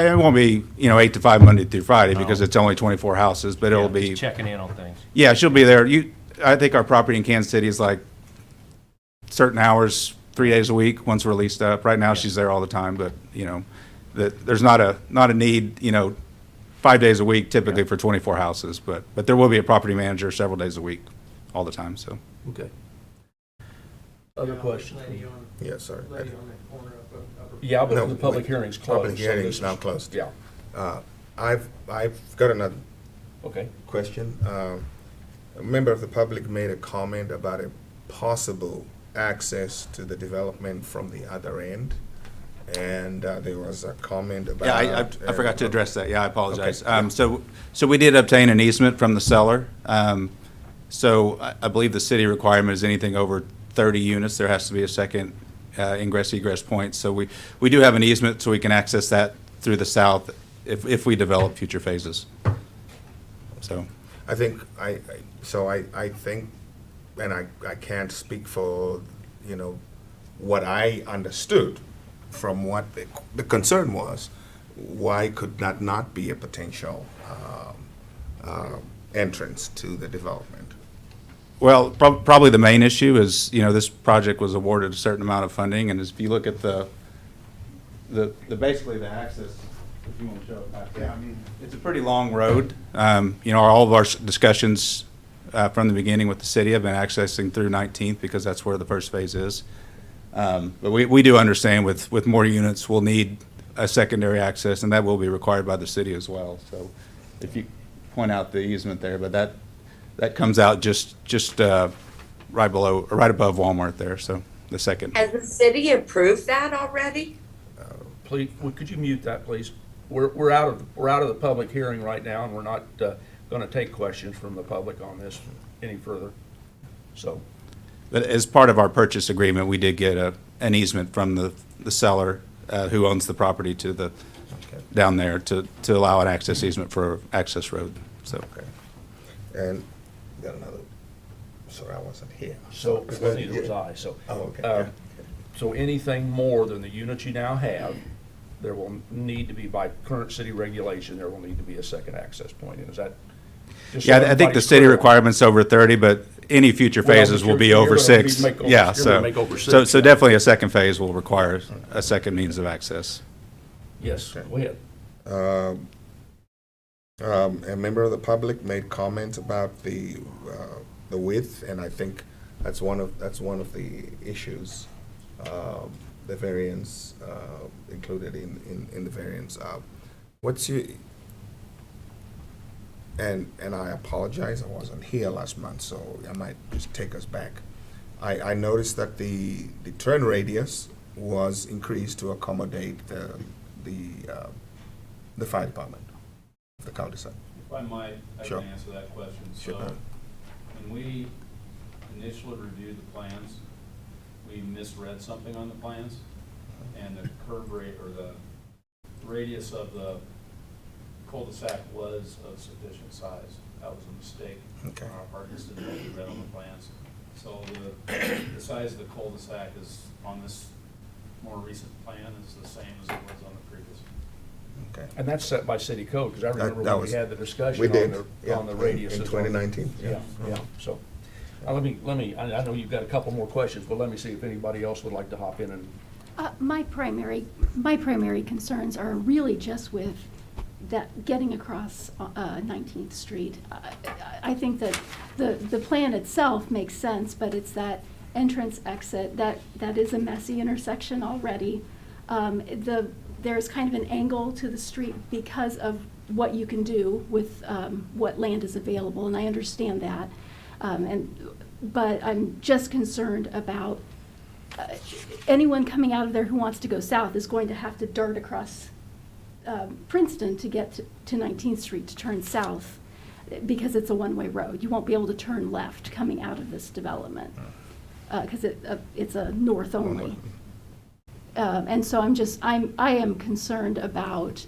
it won't be 8 to 5 Monday through Friday because it's only 24 houses, but it'll Yeah, be. just checking in on things. Yeah, she'll be there. I think our property in Kansas City is like certain hours, 3 days a week once we're leased up. Right now, she's there all the time, but there's not a need 5 days a week typically for 24 houses, but there will be a property manager several days a week, all the time. So. Okay. Other questions? Yes, sir. Yeah, but No, the public wait. hearing's closed. Public so hearing this is now closed. Yeah, I've got another okay. question. A member of the public made a comment about a possible access to the development from the other end, and there was a comment about. Yeah, I forgot to address that. Yeah, I apologize. Okay. So we did obtain an easement from the seller. So I believe the city requirement is anything over 30 units, there has to be a second ingress egress point. So we do have an easement, so we can access that through the south if we develop future phases. So. I think I think, and I can't speak for what I understood from what the concern was. Why could that not be a potential entrance to the development? Well, probably the main issue is, this project was awarded a certain amount of funding, and if you look at the basically the access If you want to show it back there. I mean, it's a pretty long road. You know, all of our discussions from the beginning with the city have been accessing through 19th because that's where the first phase is. But we do understand with more units, we'll need a secondary access, and that will be required by the city as well. So if you point out the easement there, but that comes out just right below, or right above Walmart there, so the second. Has the city approved that already? Please, could you mute that, please? We're out of the public hearing right now, and we're not going to take questions from the public on this any further. So, But as part of our purchase agreement, we did get an easement from the seller who owns the property to the, down there to allow an access easement for access road, so. Okay. And got another, sorry, I wasn't here. so well, neither was I. So, Oh, okay. so anything more than the units you now have, there will need to be, by current city regulation, there will need to be a second access point. And is that? just so Yeah, I think the everybody's city clear? requirement's over 30, but any future Well, phases but will be you're over gonna 6. make over- Yeah, you're gonna make over so 6, so yeah. definitely a second phase will require a second means of access. Yes, go ahead. A member of the public made comments about the width, and I think that's one of the issues, the variance included in the variance. What's your, and I apologize, I wasn't here last month, so I might just take us back. I noticed that the turn radius was increased to accommodate the fire department, the cul-de-sac. If I might, I Sure. can answer that question. Sure. So, when we initially reviewed the plans, we misread something on the plans, and the curb rate, or the radius of the cul-de-sac was of sufficient size. That was a mistake Okay. on our part, just didn't know we read on the plans. So the size of the cul-de-sac is, on this more recent plan, is the same as it was on the previous. Okay. And that's set by city code, because I remember that when we was- had the discussion we on did, the, yeah, on the radius. in 2019, Yeah, yeah, so. Let me, I know you've got a couple more questions, but let me see if anybody else would like to hop in and, My primary concerns are really just with that getting across 19th Street. I think that the plan itself makes sense, but it's that entrance exit, that is a messy intersection already. There's kind of an angle to the street because of what you can do with what land is available, and I understand that. But I'm just concerned about anyone coming out of there who wants to go south is going to have to dart across Princeton to get to 19th Street to turn south, because it's a one-way road. You won't be able to turn left coming out of this development, because it's a north only. And so I am concerned about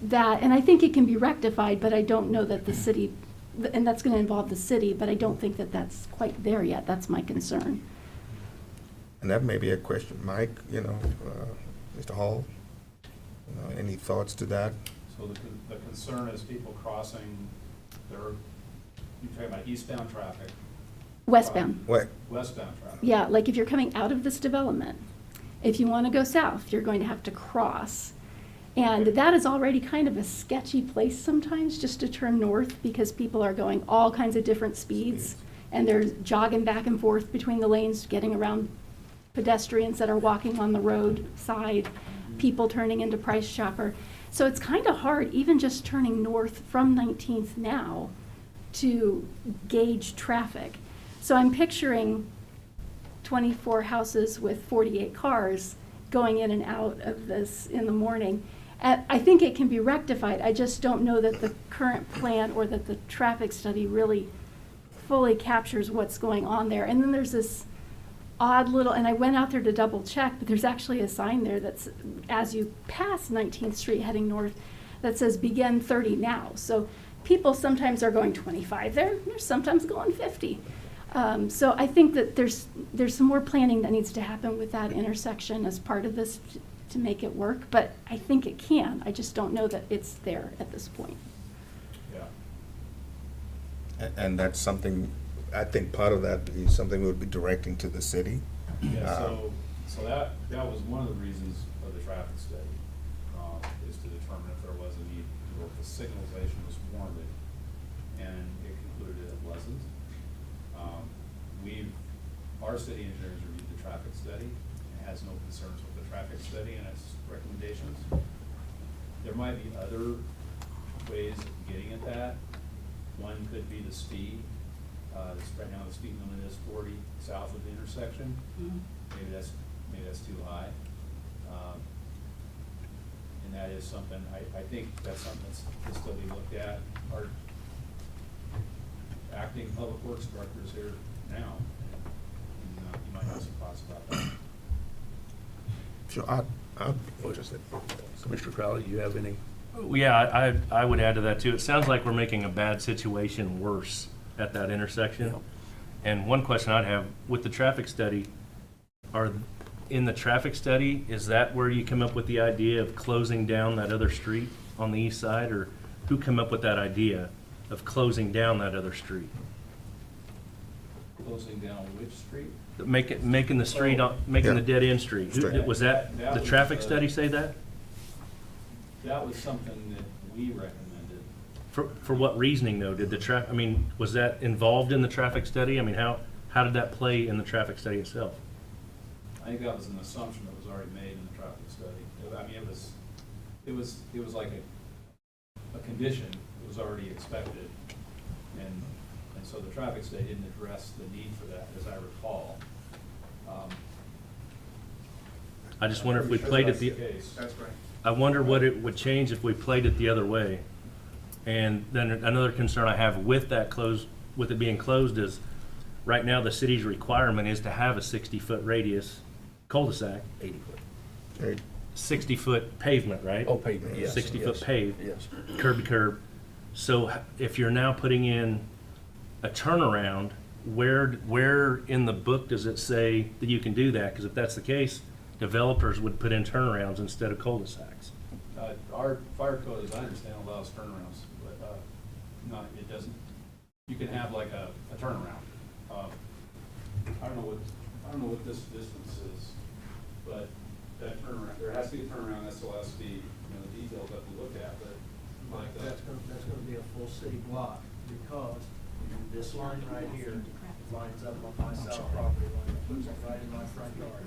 that, and I think it can be rectified, but I don't know that the city, and that's going to involve the city, but I don't think that that's quite there yet. That's my concern. And that may be a question, Mike, Mr. Hall, any thoughts to that? So the concern is people crossing, you're talking about eastbound traffic. Westbound. What? Westbound traffic. Yeah, like if you're coming out of this development, if you want to go south, you're going to have to cross. And that is already kind of a sketchy place sometimes, just to turn north, because people are going all kinds of different speeds. And they're jogging back and forth between the lanes, getting around pedestrians that are walking on the road side, people turning into Price Chopper. So it's kind of hard, even just turning north from 19th now, to gauge traffic. So I'm picturing 24 houses with 48 cars going in and out of this in the morning. I think it can be rectified. I just don't know that the current plan or that the traffic study really fully captures what's going on there. And then there's this odd little, and I went out there to double check, but there's actually a sign there that's, as you pass 19th Street heading north, that says begin 30 now. So people sometimes are going 25 there, they're sometimes going 50. So I think that there's some more planning that needs to happen with that intersection as part of this to make it work, but I think it can. I just don't know that it's there at this point. Yeah. And that's something, I think part of that is something we would be directing to the city. Yeah, so that was one of the reasons of the traffic study. is to determine if there was a need or if the signalization was warranted. And it concluded it wasn't. Our city engineers reviewed the traffic study and has no concerns with the traffic study and its recommendations. There might be other ways of getting at that. One could be the speed. Right now, the speed limit is 40 south of the intersection. Maybe that's too high. And that is something, I think that's something that's to still be looked at. Our acting public works director is here now. And you might have some thoughts about that. Sure, I'll be interested. Commissioner Crowley, do you have any? Yeah, I would add to that too. It sounds like we're making a bad situation worse at that intersection. And one question I'd have, with the traffic study, in the traffic study, is that where you come up with the idea of closing down that other street on the east side? Or who come up with that idea of closing down that other street? Closing down which street? Making the street, making the dead end street. Was that, the traffic study say that? That was something that we recommended. For what reasoning though? Did the was that involved in the traffic study? I mean, how did that play in the traffic study itself? I think that was an assumption that was already made in the traffic study. I mean, it was like a condition that was already expected. And so the traffic study didn't address the need for that, as I recall. I just wonder if we played it That's right. I wonder what it would change if we played it the other way. And then another concern I have with it being closed is, right now the city's requirement is to have a 60-foot radius cul-de-sac, 80 foot. 60-foot pavement, right? Oh, pavement, yes. 60-foot yes, paved, Yes. curb to curb. So if you're now putting in a turnaround, where in the book does it say that you can do that? Because if that's the case, developers would put in turnarounds instead of cul-de-sacs. Our fire code, as I understand, allows turnarounds, but it doesn't. You can have like a turnaround. I don't know what this distance is, but that turnaround, there has to be a turnaround. That still has to be, the details that we look at, but like that. That's gonna be a full city block, because this line right here lines up on my south property line, it puts it right in my front yard.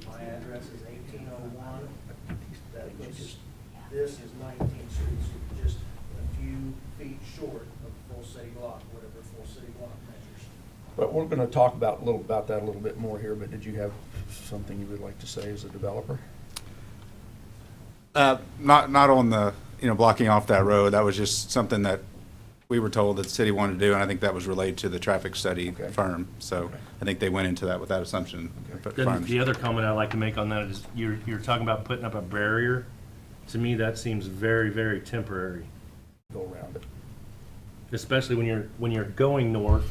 My address is 1801, that puts, this is 19th Street, so just a few feet short of full city block, whatever full city block measures. But we're going to talk about that a little bit more here, but did you have something you would like to say as a developer? Not on the, blocking off that road. That was just something that we were told that the city wanted to do, and I think that was related to the traffic study firm. So I think they went into that with that assumption. Then the other comment I'd like to make on that is, you're talking about putting up a barrier. To me, that seems very, very temporary. Go around it. Especially when you're going north,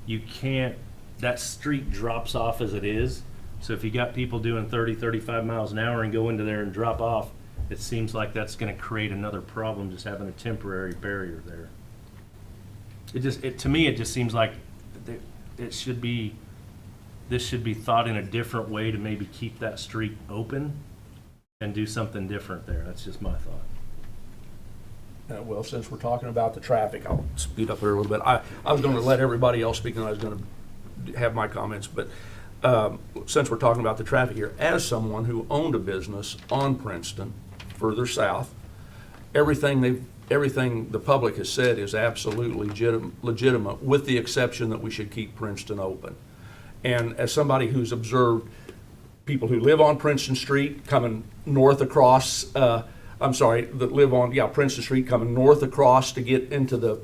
you can't, that street drops off as it is. So if you got people doing 30, 35 miles an hour and go into there and drop off, it seems like that's gonna create another problem, just having a temporary barrier there. To me, it just seems like this should be thought in a different way to maybe keep that street open and do something different there. That's just my thought. Well, since we're talking about the traffic, I'll speed up here a little bit. I was going to let everybody else speak, and I was going to have my comments, but since we're talking about the traffic here, as someone who owned a business on Princeton, further south, everything the public has said is absolutely legitimate, with the exception that we should keep Princeton open. And as somebody who's observed people who live on Princeton Street coming north across, that live on, Princeton Street coming north across to get into the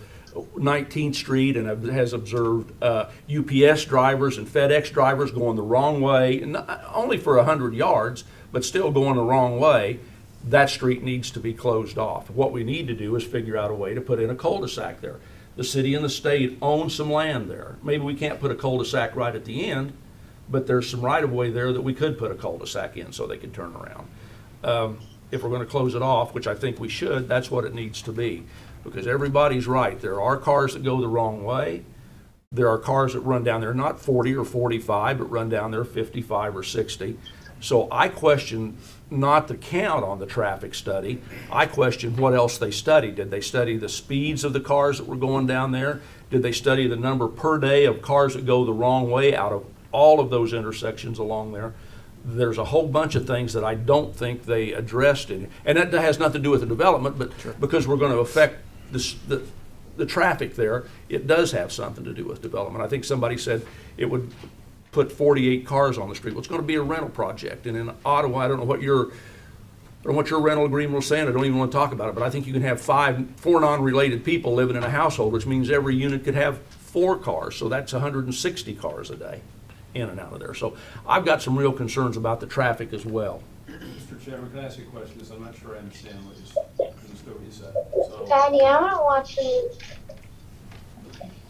19th Street, and has observed UPS drivers and FedEx drivers going the wrong way, and only for 100 yards, but still going the wrong way. That street needs to be closed off. What we need to do is figure out a way to put in a cul-de-sac there. The city and the state own some land there. Maybe we can't put a cul-de-sac right at the end, but there's some right-of-way there that we could put a cul-de-sac in so they could turn around. If we're going to close it off, which I think we should, that's what it needs to be. Because everybody's right. There are cars that go the wrong way. There are cars that run down there not 40 or 45, but run down there 55 or 60. So I question not the count on the traffic study. I question what else they studied. Did they study the speeds of the cars that were going down there? Did they study the number per day of cars that go the wrong way out of all of those intersections along there? There's a whole bunch of things that I don't think they addressed in, and that has nothing to do with the development, but because we're going to affect the traffic there, it does have something to do with development. I think somebody said it would put 48 cars on the street. Well, it's going to be a rental project, and in Ottawa, I don't know what your rental agreement was saying. I don't even want to talk about it, but I think you can have four non-related people living in a household, which means every unit could have 4 cars. So that's 160 cars a day in and out of there. So I've got some real concerns about the traffic as well. Mr. Chairman, can I ask you a question? Because I'm not sure I understand what you said. Daddy, I want to watch you.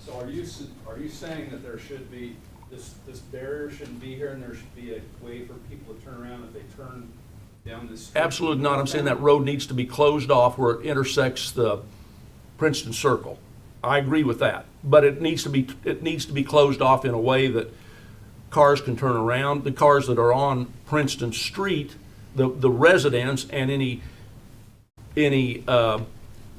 So are you saying that there should be, this barrier shouldn't be here and there should be a way for people to turn around if they turn down this street? Absolutely not. I'm saying that road needs to be closed off where it intersects the Princeton Circle. I agree with that, but it needs to be closed off in a way that cars can turn around. The cars that are on Princeton Street, the residents and any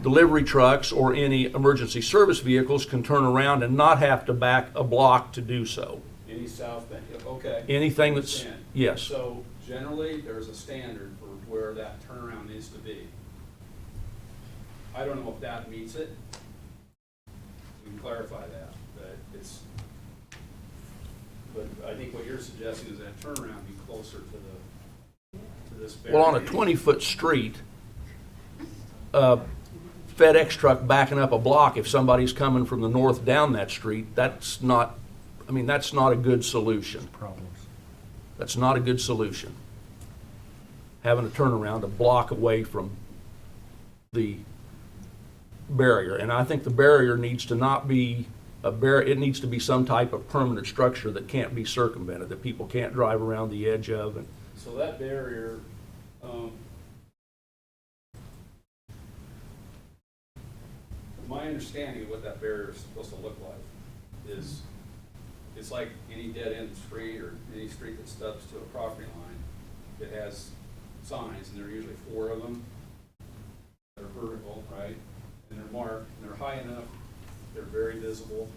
delivery trucks or any emergency service vehicles can turn around and not have to back a block to do so. Any southbound, okay. Anything that's, Understand. yes. So generally, there's a standard for where that turnaround needs to be. I don't know if that meets it. We can clarify that, but I think what you're suggesting is that turnaround be closer to this barrier. Well, on a 20-foot street, FedEx truck backing up a block, if somebody's coming from the north down that street, that's not a good solution. That's not a good solution. Having a turnaround a block away from the barrier. And I think the barrier needs to not be a barrier, it needs to be some type of permanent structure that can't be circumvented, that people can't drive around the edge of. And So that barrier, my understanding of what that barrier is supposed to look like is it's like any dead-end street or any street that stubs to a property line. It has signs, and there are usually 4 of them that are vertical, right? And they're marked, and they're high enough, they're very visible.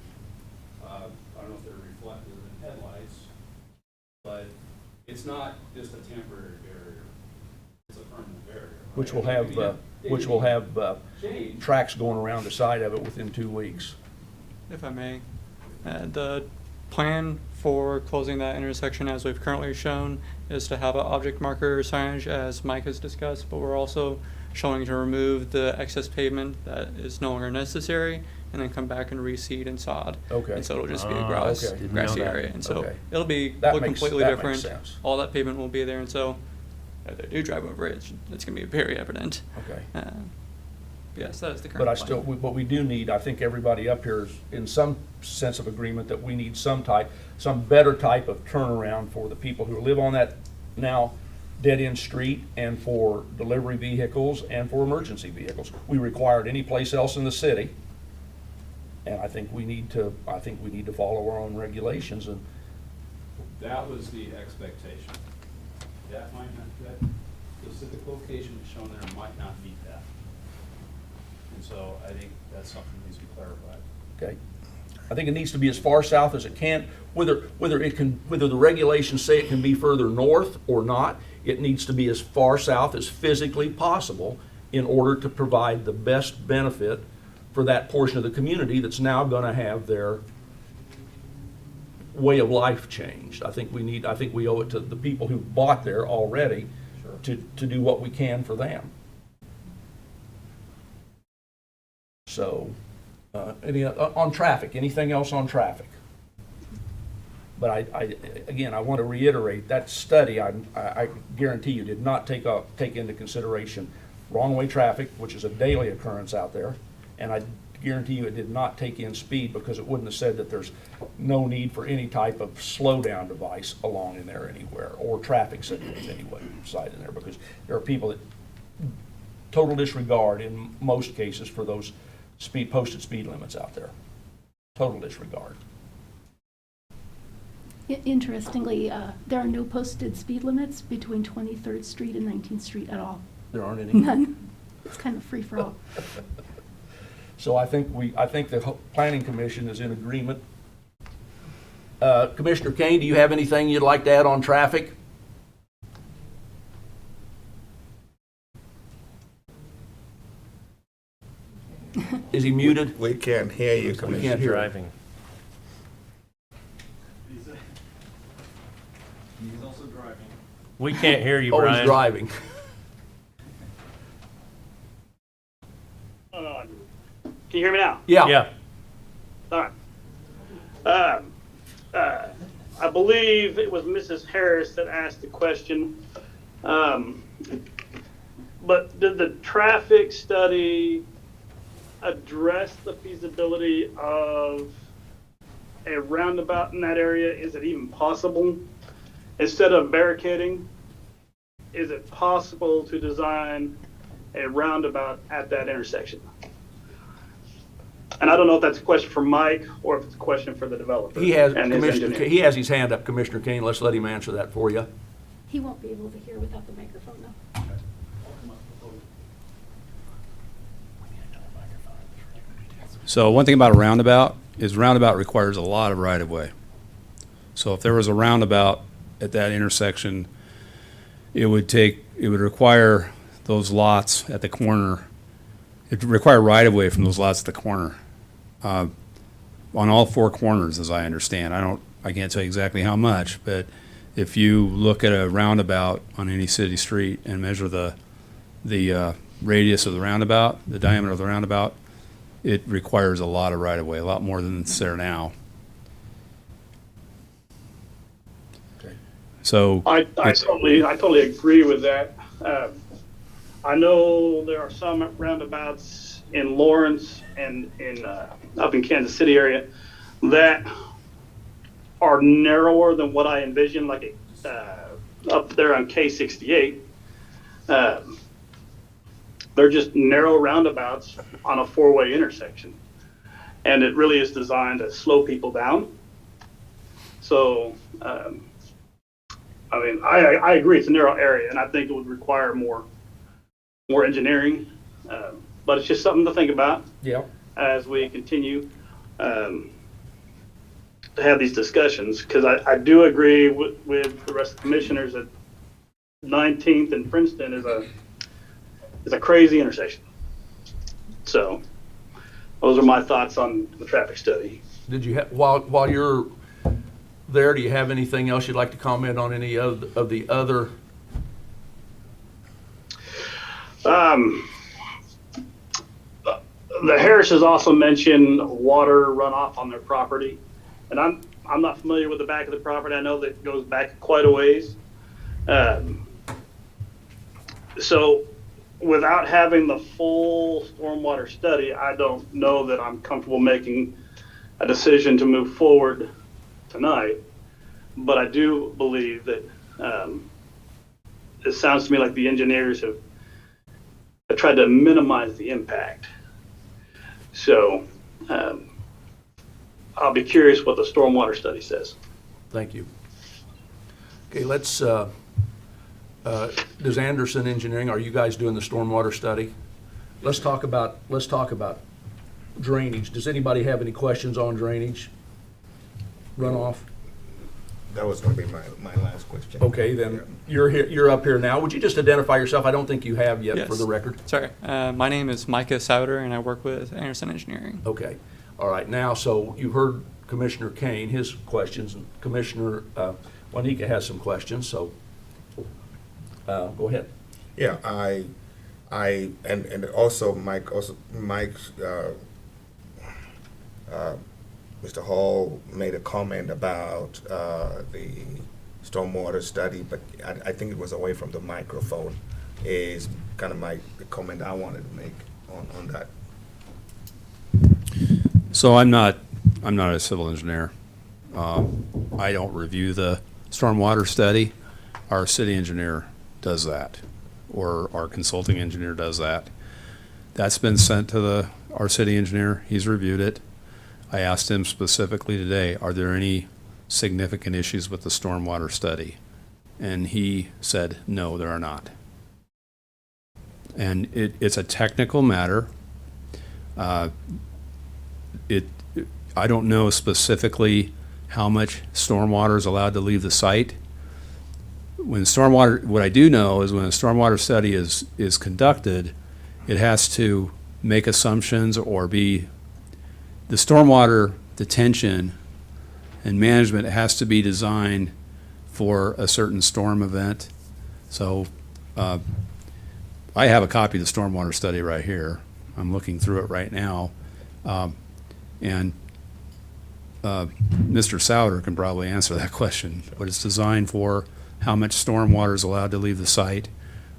I don't know if they're reflective in headlights, but it's not just a temporary barrier. It's a permanent barrier. Right? which will have tracks going around the side of it within 2 weeks. If I may, the plan for closing that intersection as we've currently shown is to have an object marker signage as Mike has discussed, but we're also showing to remove the excess pavement that is no longer necessary and then come back and reseed and sod. Okay. And so it'll just be a okay. grassy area. And so Okay. it'll be That look makes- completely that makes different. sense. All that pavement will be there, and so if they do drive over it, it's going to be very evident. Okay. Yes, that is the current But plan. but we do need, I think everybody up here is in some sense of agreement that we need some better type of turnaround for the people who live on that now dead-end street and for delivery vehicles and for emergency vehicles. We require it any place else in the city. And I think we need to follow our own regulations and. That was the expectation. That specific location shown there might not meet that. And so I think that's something that needs to be clarified. Okay. I think it needs to be as far south as it can, whether the regulations say it can be further north or not, it needs to be as far south as physically possible in order to provide the best benefit for that portion of the community that's now going to have their way of life changed. I think we owe it to the people who bought there already to do what we can for them. So, on traffic, anything else on traffic? But again, I want to reiterate, that study, I guarantee you, did not take into consideration wrong-way traffic, which is a daily occurrence out there, and I guarantee you it did not take in speed, because it wouldn't have said that there's no need for any type of slow-down device along in there anywhere, or traffic signals anyway, side in there, because there are people that total disregard in most cases for those posted speed limits out there. Total disregard. Interestingly, there are no posted speed limits between 23rd Street and 19th Street at all. There aren't any? None. It's kind of free for all. So I think the planning commission is in agreement. Commissioner Kane, do you have anything you'd like to add on traffic? Is he muted? We can't hear you, We Commissioner. can't hear him. Driving. He's also driving. We can't hear you, Oh, Brian. he's driving. Can you hear me now? Yeah. Yeah. All right. I believe it was Mrs. Harris that asked the question. But did the traffic study address the feasibility of a roundabout in that area? Is it even possible? Instead of barricading, is it possible to design a roundabout at that intersection? And I don't know if that's a question for Mike or if it's a question for the developer. He has, and his Commissioner, engineer. he has his hand up, Commissioner Kane. Let's let him answer that for you. He won't be able to hear without the microphone, though. So one thing about a roundabout is roundabout requires a lot of right-of-way. So if there was a roundabout at that intersection, it would require those lots at the corner, it'd require right-of-way from those lots at the corner. On all four corners, as I understand. I can't tell you exactly how much, but if you look at a roundabout on any city street and measure the radius of the roundabout, the diameter of the roundabout, it requires a lot of right-of-way, a lot more than it's there now. So. I totally agree with that. I know there are some roundabouts in Lawrence and up in Kansas City area that are narrower than what I envisioned, like up there on K68. They're just narrow roundabouts on a four-way intersection. And it really is designed to slow people down. So, I mean, I agree it's a narrow area, and I think it would require more engineering. But it's just something to think about as we continue to have these discussions. Because I do agree with the rest of the commissioners that 19th and Princeton is a crazy intersection. So those are my thoughts on the traffic study. Did you while you're there, do you have anything else you'd like to comment on any of the other? The Harrises also mentioned water runoff on their property, and I'm not familiar with the back of the property. I know that it goes back quite a ways. So without having the full stormwater study, I don't know that I'm comfortable making a decision to move forward tonight. But I do believe that it sounds to me like the engineers have tried to minimize the impact. So I'll be curious what the stormwater study says. Thank you. Okay, let's, does Anderson Engineering, are you guys doing the stormwater study? Let's talk about drainage. Does anybody have any questions on drainage? Runoff? That was going to be my last question. Okay, then you're here, you're up here now. Would you just identify yourself? I don't think you have yet for the record. Sorry. My name is Micah Souder, and I work with Anderson Engineering. Okay. All right. Now, so you heard Commissioner Kane, his questions, and Commissioner Juanita has some questions, so go ahead. Yeah, and also Mike's Mr. Hall made a comment about the stormwater study, but I think it was away from the microphone, is kind of the comment I wanted to make on that. So I'm not a civil engineer. I don't review the stormwater study. Our city engineer does that, or our consulting engineer does that. That's been sent to our city engineer. He's reviewed it. I asked him specifically today, are there any significant issues with the stormwater study? And he said, no, there are not. And it's a technical matter. I don't know specifically how much stormwater is allowed to leave the site. What I do know is when a stormwater study is conducted, it has to make assumptions or the stormwater detention and management has to be designed for a certain storm event. So I have a copy of the stormwater study right here. I'm looking through it right now. And Mr. Souter can probably answer that question. What it's designed for, how much stormwater is allowed to leave the site.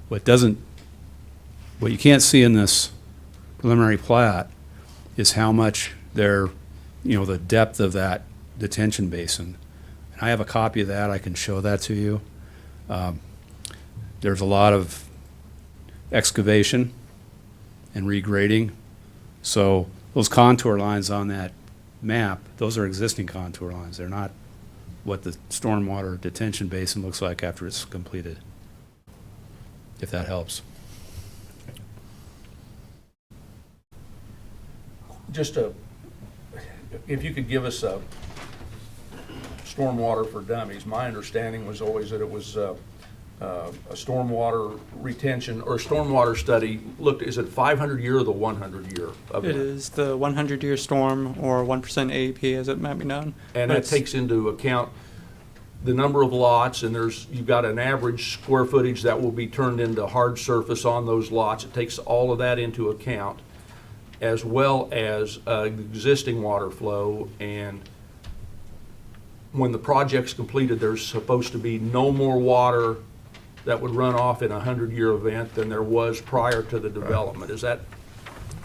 What you can't see in this preliminary plat is how much the depth of that detention basin. And I have a copy of that. I can show that to you. There's a lot of excavation and regrading. So those contour lines on that map, those are existing contour lines. They're not what the stormwater detention basin looks like after it's completed, if that helps. If you could give us a stormwater for dummies. My understanding was always that it was a stormwater retention or stormwater study is it 500 year or the 100 year? It is the 100-year storm, or 1% AEP as it might be known. And that takes into account the number of lots, and you've got an average square footage that will be turned into hard surface on those lots. It takes all of that into account, as well as existing water flow. And when the project's completed, there's supposed to be no more water that would run off in a 100-year event than there was prior to the development. Is that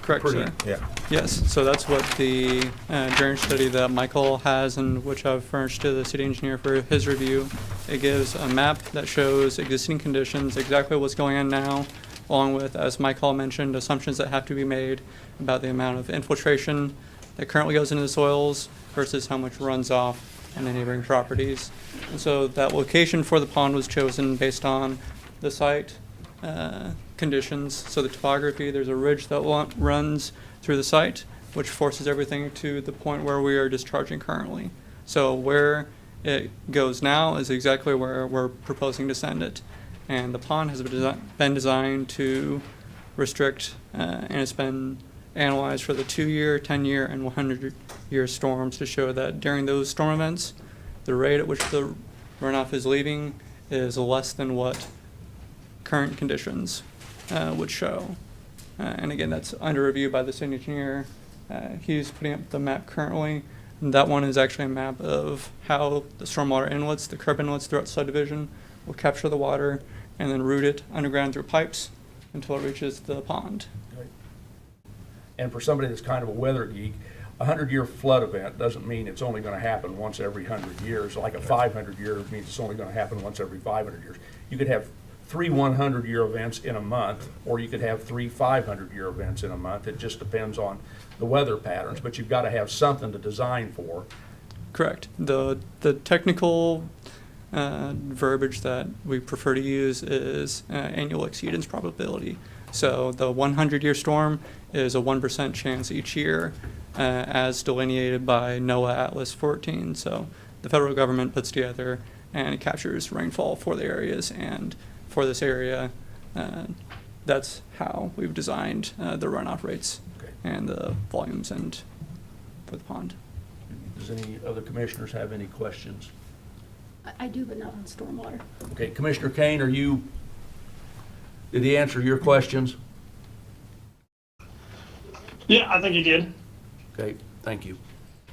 correct, sir? Yeah. Yes, so that's what the drainage study that Michael has, and which I've furnished to the city engineer for his review. It gives a map that shows existing conditions, exactly what's going on now, along with, as Michael mentioned, assumptions that have to be made about the amount of infiltration that currently goes into the soils versus how much runs off on the neighboring properties. And so that location for the pond was chosen based on the site conditions. So the topography, there's a ridge that runs through the site, which forces everything to the point where we are discharging currently. So where it goes now is exactly where we're proposing to send it. And the pond has been designed to restrict, and it's been analyzed for the 2-year, 10-year, and 100-year storms to show that during those storm events, the rate at which the runoff is leaving is less than what current conditions would show. And again, that's under review by the city engineer. He's putting up the map currently. And that one is actually a map of how the stormwater inlets, the curb inlets throughout the subdivision, will capture the water and then route it underground through pipes until it reaches the pond. And for somebody that's kind of a weather geek, a 100-year flood event doesn't mean it's only going to happen once every 100 years. Like a 500-year means it's only going to happen once every 500 years. You could have 3 100-year events in a month, or you could have 3 500-year events in a month. It just depends on the weather patterns, but you've got to have something to design for. Correct. The technical verbiage that we prefer to use is annual exceedance probability. So the 100-year storm is a 1% chance each year, as delineated by NOAA Atlas 14. So the federal government puts together and it captures rainfall for the areas, and for this area, that's how we've designed the runoff rates and the volumes and for the pond. Does any other commissioners have any questions? I do, but not on stormwater. Okay, Commissioner Kane, did he answer your questions? Yeah, I think you did. Okay, thank you.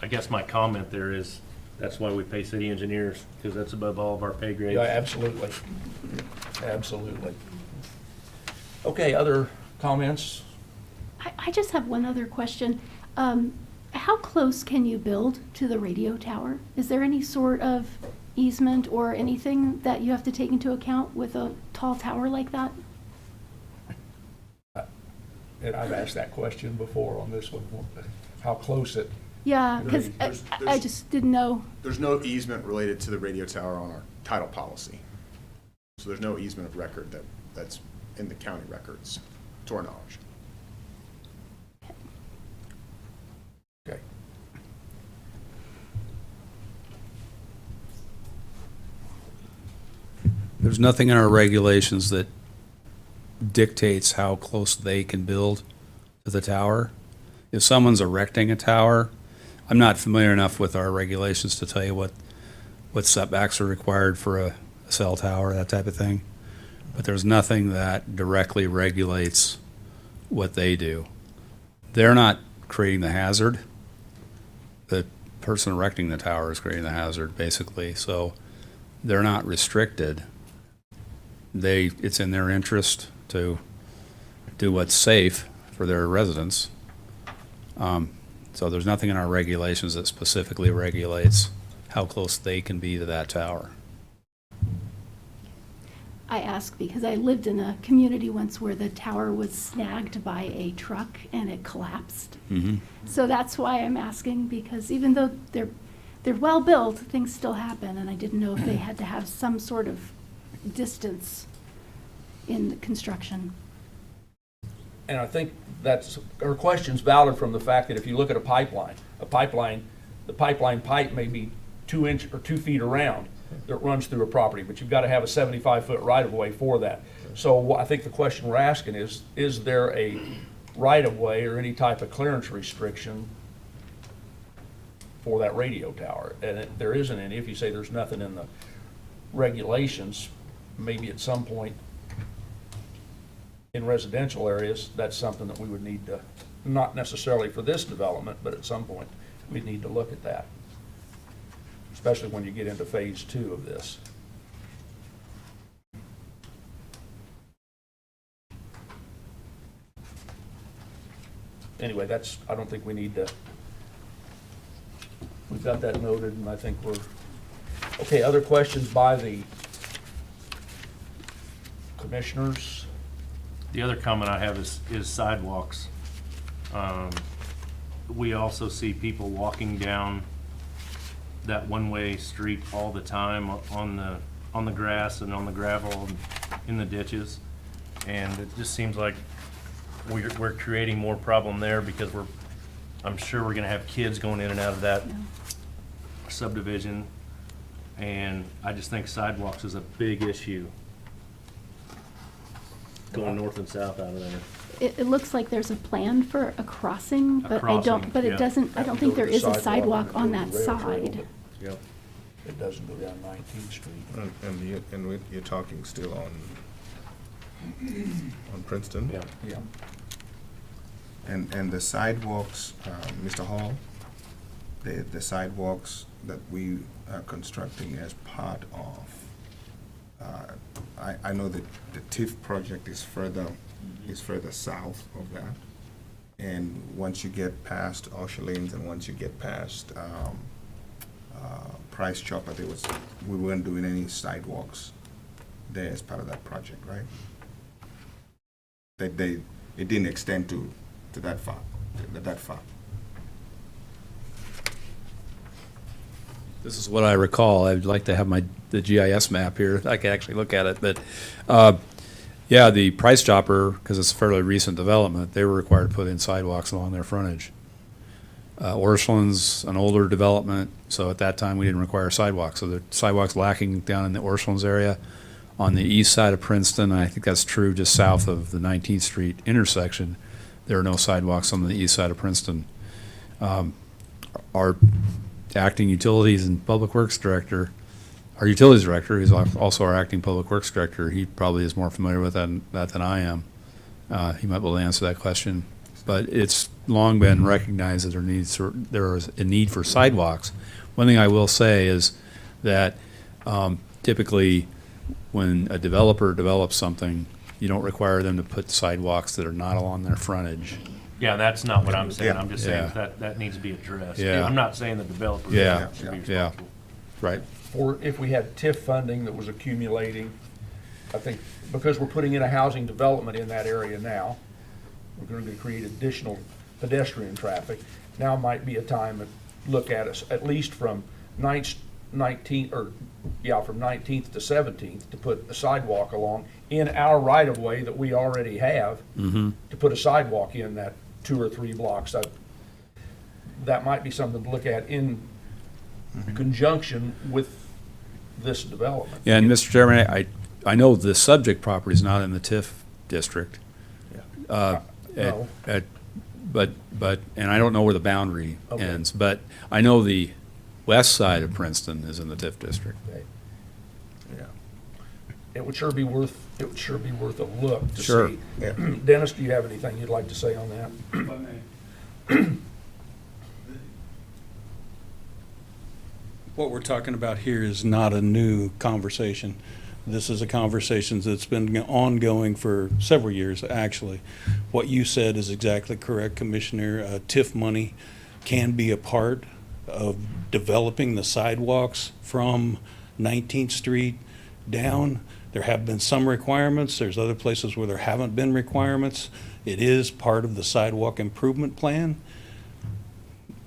I guess my comment there is, that's why we pay city engineers, because that's above all of our pay grades. Yeah, absolutely. Absolutely. Okay, other comments? I just have one other question. How close can you build to the radio tower? Is there any sort of easement or anything that you have to take into account with a tall tower like that? And I've asked that question before on this one, how close it Yeah, because I just didn't know. There's no easement related to the radio tower on our title policy. So there's no easement of record that's in the county records, to our knowledge. Okay. There's nothing in our regulations that dictates how close they can build to the tower. If someone's erecting a tower, I'm not familiar enough with our regulations to tell you what setbacks are required for a cell tower, that type of thing. But there's nothing that directly regulates what they do. They're not creating the hazard. The person erecting the tower is creating the hazard, basically. So they're not restricted. It's in their interest to do what's safe for their residents. So there's nothing in our regulations that specifically regulates how close they can be to that tower. I ask because I lived in a community once where the tower was snagged by a truck and it collapsed. Mm-hmm. So that's why I'm asking, because even though they're well built, things still happen, and I didn't know if they had to have some sort of distance in the construction. And I think her question's valid from the fact that if you look at the pipeline pipe may be 2 inch or 2 feet around that runs through a property, but you've got to have a 75-foot right-of-way for that. So I think the question we're asking is there a right-of-way or any type of clearance restriction for that radio tower? And there isn't any. If you say there's nothing in the regulations, maybe at some point in residential areas, that's something that we would need to, not necessarily for this development, but at some point, we'd need to look at that, especially when you get into phase 2 of this. Anyway, I don't think we need to, we've got that noted, and I think we're, okay, other questions by the commissioners? The other comment I have is sidewalks. We also see people walking down that one-way street all the time on the grass and on the gravel and in the ditches. And it just seems like we're creating more problem there because I'm sure we're gonna have kids going in and out of that subdivision. And I just think sidewalks is a big issue going north and south out of there. It looks like there's a plan for a crossing, but crossing, it yeah. doesn't, I don't think there is a sidewalk on that side. Yep. It doesn't go down 19th Street. And you're talking still on Princeton? Yeah. Yeah. And the sidewalks, Mr. Hall, the sidewalks that we are constructing as part of, I know that the TIF project is further south of that. And once you get past Orchards and once you get past Price Chopper, we weren't doing any sidewalks there as part of that project, right? It didn't extend to that far. This is what I recall. I'd like to have the GIS map here. I can actually look at it, but yeah, the Price Chopper, because it's a fairly recent development, they were required to put in sidewalks along their frontage. Orchlands, an older development, so at that time we didn't require sidewalks. So the sidewalks lacking down in the Orchlands area. On the east side of Princeton, I think that's true just south of the 19th Street intersection, there are no sidewalks on the east side of Princeton. Our acting utilities and public works director, our utilities director, who's also our acting public works director, he probably is more familiar with that than I am. He might be able to answer that question. But it's long been recognized that there is a need for sidewalks. One thing I will say is that typically when a developer develops something, you don't require them to put sidewalks that are not along their frontage. Yeah, that's not what I'm saying. Yeah. I'm just saying Yeah. that needs to be addressed. Yeah. I'm not saying the developer Yeah, should be yeah, responsible. right. Or if we had TIF funding that was accumulating, I think, because we're putting in a housing development in that area now, we're going to create additional pedestrian traffic. now might be a time to look at us, at least from 19th, from 19th to 17th, to put a sidewalk along in our right-of-way that we already have, to put a sidewalk in that 2 or 3 blocks. That might be something to look at in conjunction with this development. Yeah, and Mr. Chairman, I know the subject property is not in the TIF district. No. But, and I don't know where the boundary Okay. ends, but I know the west side of Princeton is in the TIF district. Okay. Yeah. It would sure be worth a look to Sure. see. Yeah. Dennis, do you have anything you'd like to say on that? What we're talking about here is not a new conversation. This is a conversation that's been ongoing for several years, actually. What you said is exactly correct, Commissioner. TIF money can be a part of developing the sidewalks from 19th Street down. There have been some requirements. There's other places where there haven't been requirements. It is part of the sidewalk improvement plan.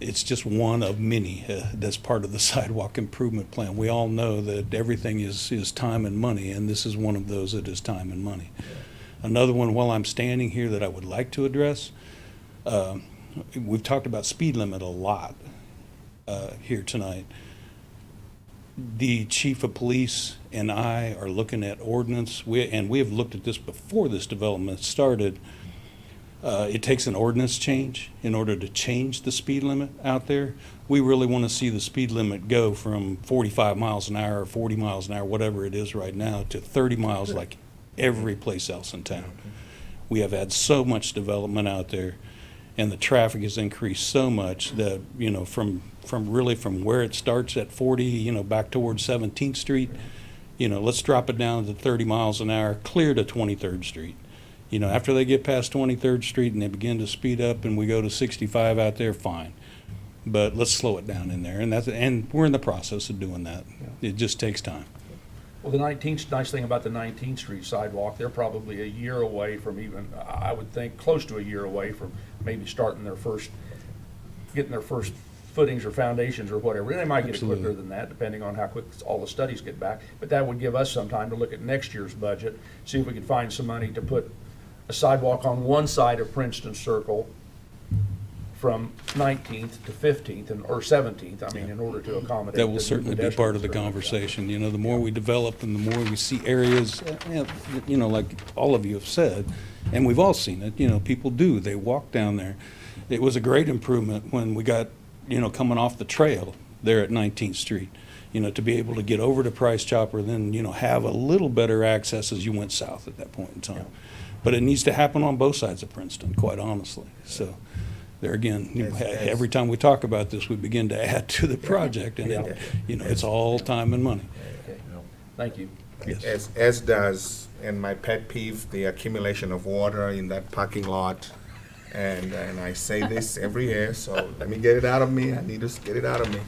It's just one of many that's part of the sidewalk improvement plan. We all know that everything is time and money, and this is one of those that is time and money. Another one, while I'm standing here, that I would like to address, we've talked about speed limit a lot here tonight. The chief of police and I are looking at ordinance, and we have looked at this before this development started. It takes an ordinance change in order to change the speed limit out there. We really want to see the speed limit go from 45 miles an hour or 40 miles an hour, whatever it is right now, to 30 miles like every place else in town. We have had so much development out there, and the traffic has increased so much that, you know, from where it starts at 40, you know, back towards 17th Street, you know, let's drop it down to 30 miles an hour, clear to 23rd Street. You know, after they get past 23rd Street and they begin to speed up and we go to 65 out there, fine. But let's slow it down in there, and we're in the process of doing that. It just takes time. Well, the nice thing about the 19th Street sidewalk, they're probably a year away from even, I would think, close to a year away from maybe getting their first footings or foundations or whatever. They might get it quicker than that, depending on how quick all the studies get back. But that would give us some time to look at next year's budget, see if we could find some money to put a sidewalk on one side of Princeton Circle from 19th to 15th or 17th, I mean, in order to accommodate. That will the certainly be part of the conversation. You know, the more we develop and the more we see areas, you know, like all of you have said, and we've all seen it, you know, people do, they walk down there. It was a great improvement when we got, you know, coming off the trail there at 19th Street, you know, to be able to get over to Price Chopper, then, you know, have a little better access as you went south at that point in time. But it needs to happen on both sides of Princeton, quite honestly. So there again, you know, every time we talk about this, we begin to add to the project, and it, you know, it's all time and money. Okay. Thank you. Yes. As does, and my pet peeve, the accumulation of water in that parking lot. And I say this every year, so let me get it out of me. I need to get it out of me.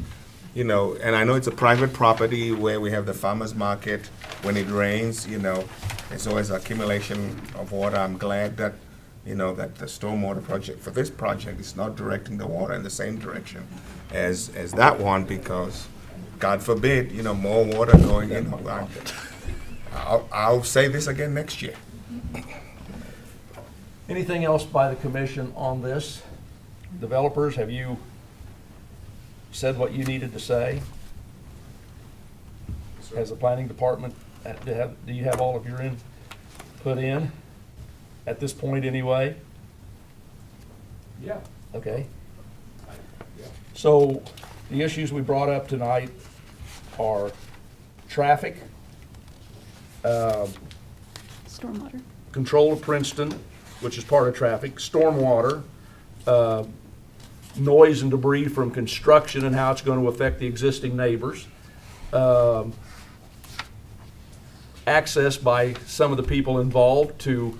You know, and I know it's a private property where we have the farmer's market. When it rains, you know, there's always accumulation of water. I'm glad that, you know, that the stormwater project, for this project, is not directing the water in the same direction as that one, because God forbid, you know, more water going in. I'll say this again next year. Anything else by the commission on this? Developers, have you said what you needed to say? Has the planning department, do you have all of your input in at this point anyway? Yeah. Okay. So the issues we brought up tonight are traffic, Stormwater. control of Princeton, which is part of traffic, stormwater, noise and debris from construction and how it's going to affect the existing neighbors, access by some of the people involved to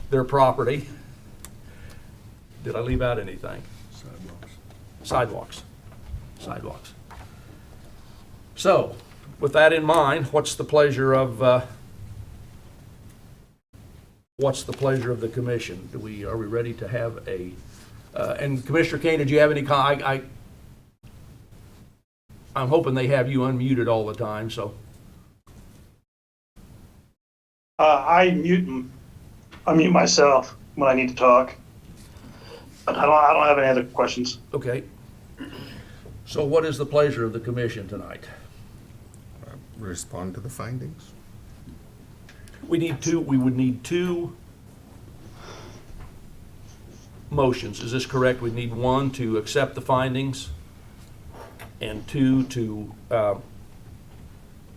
their property. Did I leave out anything? Sidewalks. So, with that in mind, what's the pleasure of the commission? Are we ready to have a And Commissioner Kane, did you have any I'm hoping they have you unmuted all the time, so. I mute myself when I need to talk. I don't have any other questions. Okay. So what is the pleasure of the commission tonight? Respond to the findings. We would need two motions. Is this correct? We need one to accept the findings and two to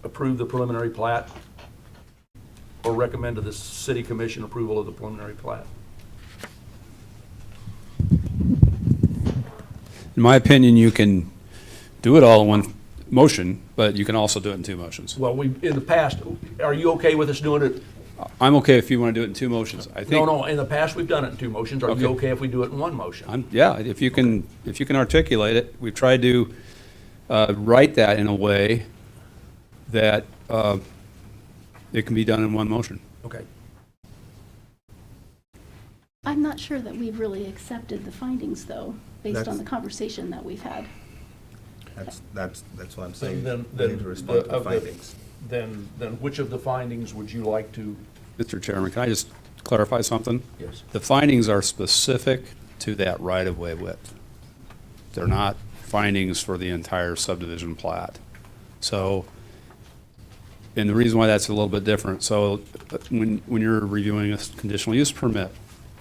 approve the preliminary plat or recommend to the city commission approval of the preliminary plat. In my opinion, you can do it all in one motion, but you can also do it in two motions. Well, in the past, are you okay with us doing it? I'm okay if you want to do it in two motions. I think. No, in the past, we've done it in two motions. Are you okay if we do it in one motion? Yeah, if you can articulate it. We've tried to write that in a way that it can be done in one motion. Okay. I'm not sure that we've really accepted the findings, though, based on That's- the conversation that we've had. That's what I'm saying. Then, We need to respond to the of the- findings. Then which of the findings would you like to? Mr. Chairman, can I just clarify something? Yes. The findings are specific to that right-of-way width. They're not findings for the entire subdivision plat. So, and the reason why that's a little bit different, so when you're reviewing a conditional use permit,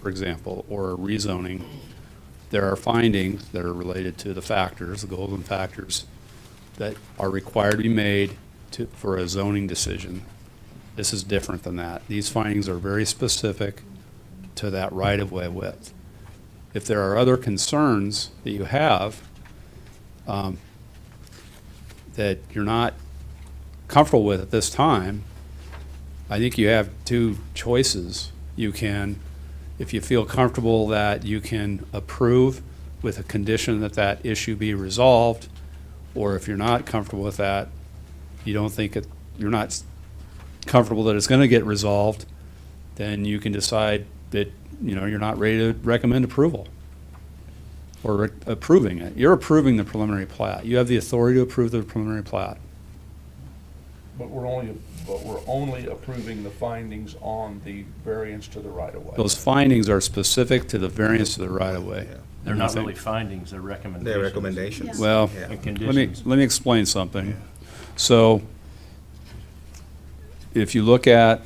for example, or rezoning, there are findings that are related to the factors, the golden factors, that are required to be made for a zoning decision. This is different than that. These findings are very specific to that right-of-way width. If there are other concerns that you have that you're not comfortable with at this time, I think you have two choices. You can, if you feel comfortable that you can approve with a condition that that issue be resolved, or if you're not comfortable with that, you don't think you're not comfortable that it's going to get resolved, then you can decide that, you're not ready to recommend approval or approving it. You're approving the preliminary plat. You have the authority to approve the preliminary plat. But we're only approving the findings on the variance to the right-of-way. Those findings are specific to the variance to the right-of-way. They're not really findings, they're recommendations. They're recommendations. Well, Yeah. And let conditions. me explain something. So, if you look at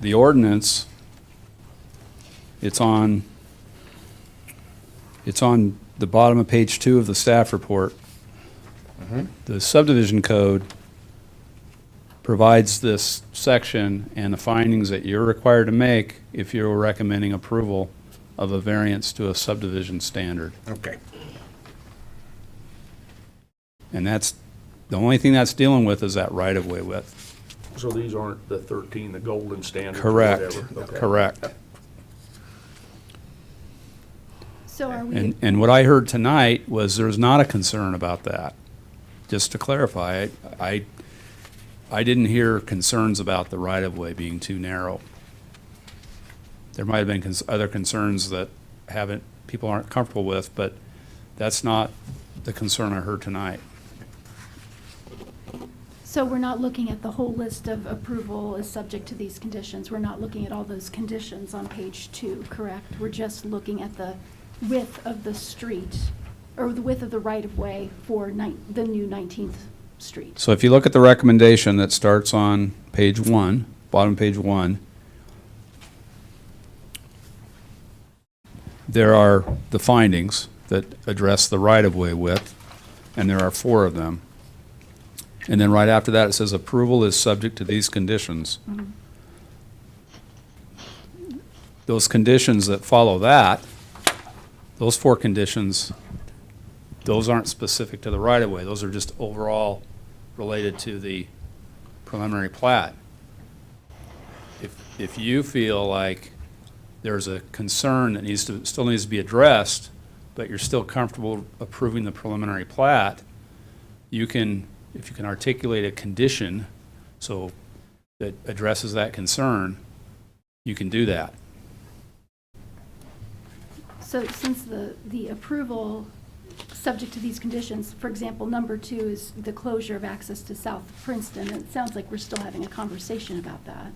the ordinance, it's on the bottom of page 2 of the staff report. The subdivision code provides this section and the findings that you're required to make if you're recommending approval of a variance to a subdivision standard. Okay. And that's, the only thing that's dealing with is that right-of-way width. So these aren't the 13, the golden standards or Correct, whatever? Okay. correct. So are we, And what I heard tonight was there's not a concern about that. Just to clarify, I didn't hear concerns about the right-of-way being too narrow. There might have been other concerns that people aren't comfortable with, but that's not the concern I heard tonight. so we're not looking at the whole list of approval is subject to these conditions. We're not looking at all those conditions on page 2, correct? We're just looking at the width of the street, or the width of the right-of-way for the new 19th Street. So if you look at the recommendation that starts on page 1, bottom page 1, there are the findings that address the right-of-way width, and there are 4 of them. And then right after that, it says approval is subject to these conditions. Mhm. Those conditions that follow that, those 4 conditions, those aren't specific to the right-of-way. Those are just overall related to the preliminary plat. If you feel like there's a concern that still needs to be addressed, but you're still comfortable approving the preliminary plat, you can, if you can articulate a condition so that addresses that concern, you can do that. So since the approval, subject to these conditions, for example, number 2 is the closure of access to South Princeton, and it sounds like we're still having a conversation about that.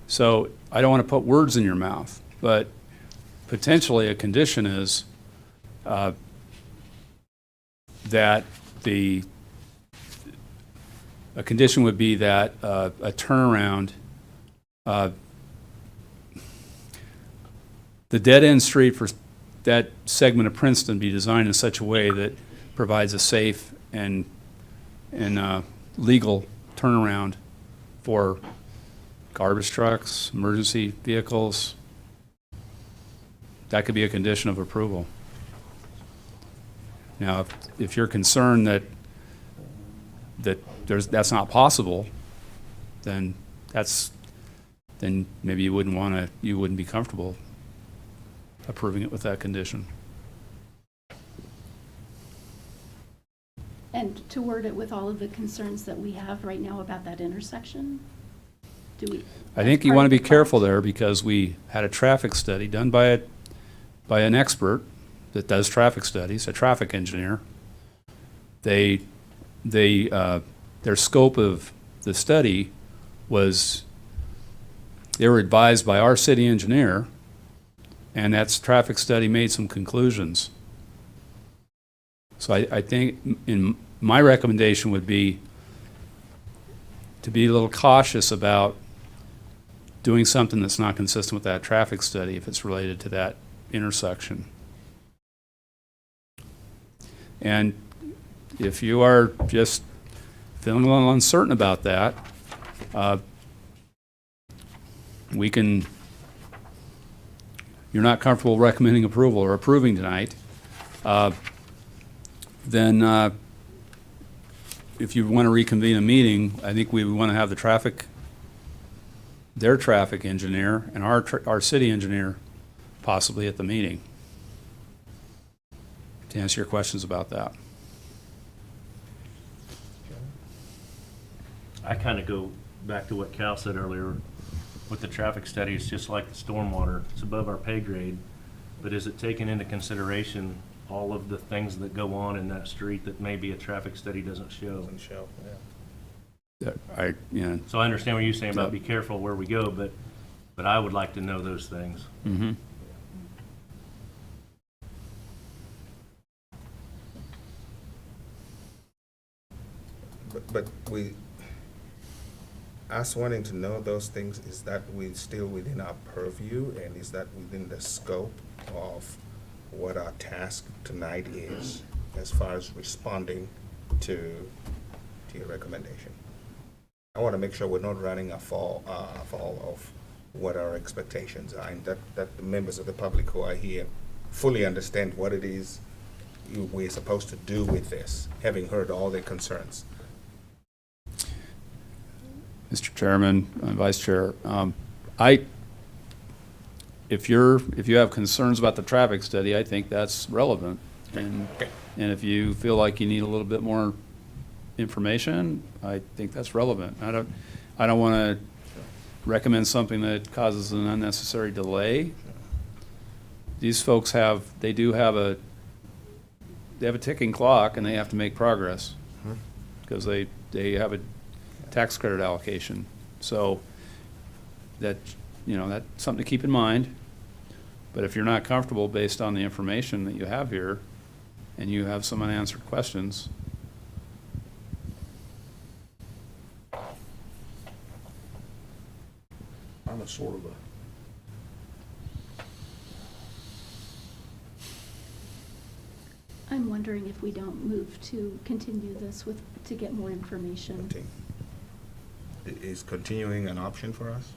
So I don't want to put words in your mouth, but potentially a condition is that a condition would be that a turnaround, the dead-end street for that segment of Princeton be designed in such a way that provides a safe and legal turnaround for garbage trucks, emergency vehicles. That could be a condition of approval. Now, if you're concerned that that's not possible, then maybe you wouldn't be comfortable approving it with that condition. And to word it with all of the concerns that we have right now about that intersection? I think you want to be careful there because we had a traffic study done by an expert that does traffic studies, a traffic engineer. Their scope of the study was, they were advised by our city engineer, and that traffic study made some conclusions. So I think my recommendation would be to be a little cautious about doing something that's not consistent with that traffic study if it's related to that intersection. And if you are just feeling a little uncertain about that, you're not comfortable recommending approval or approving tonight, then if you want to reconvene a meeting, I think we want to have their traffic engineer and our city engineer possibly at the meeting to answer your questions about that. I kind of go back to what Cal said earlier with the traffic study. It's just like the stormwater. It's above our pay grade, but is it taking into consideration all of the things that go on in that street that maybe a traffic study doesn't show? So I understand what you're saying about be careful where we go, but I would like to know those things. Mm-hmm. But us wanting to know those things, is that still within our purview, and is that within the scope of what our task tonight is as far as responding to your recommendation? I want to make sure we're not running afoul of what our expectations are, and that the members of the public who are here fully understand what it is we're supposed to do with this, having heard all the concerns. Mr. Chairman, Vice Chair, if you have concerns about the traffic study, I think that's relevant. And if you feel like you need a little bit more information, I think that's relevant. I don't want to recommend something that causes an unnecessary delay. These folks have a ticking clock, and they have to make progress because they have a tax credit allocation. So that's something to keep in mind. But if you're not comfortable based on the information that you have here and you have some unanswered questions, I'm a sort of I'm wondering if we don't move to continue this to get more information. Is continuing an option for us?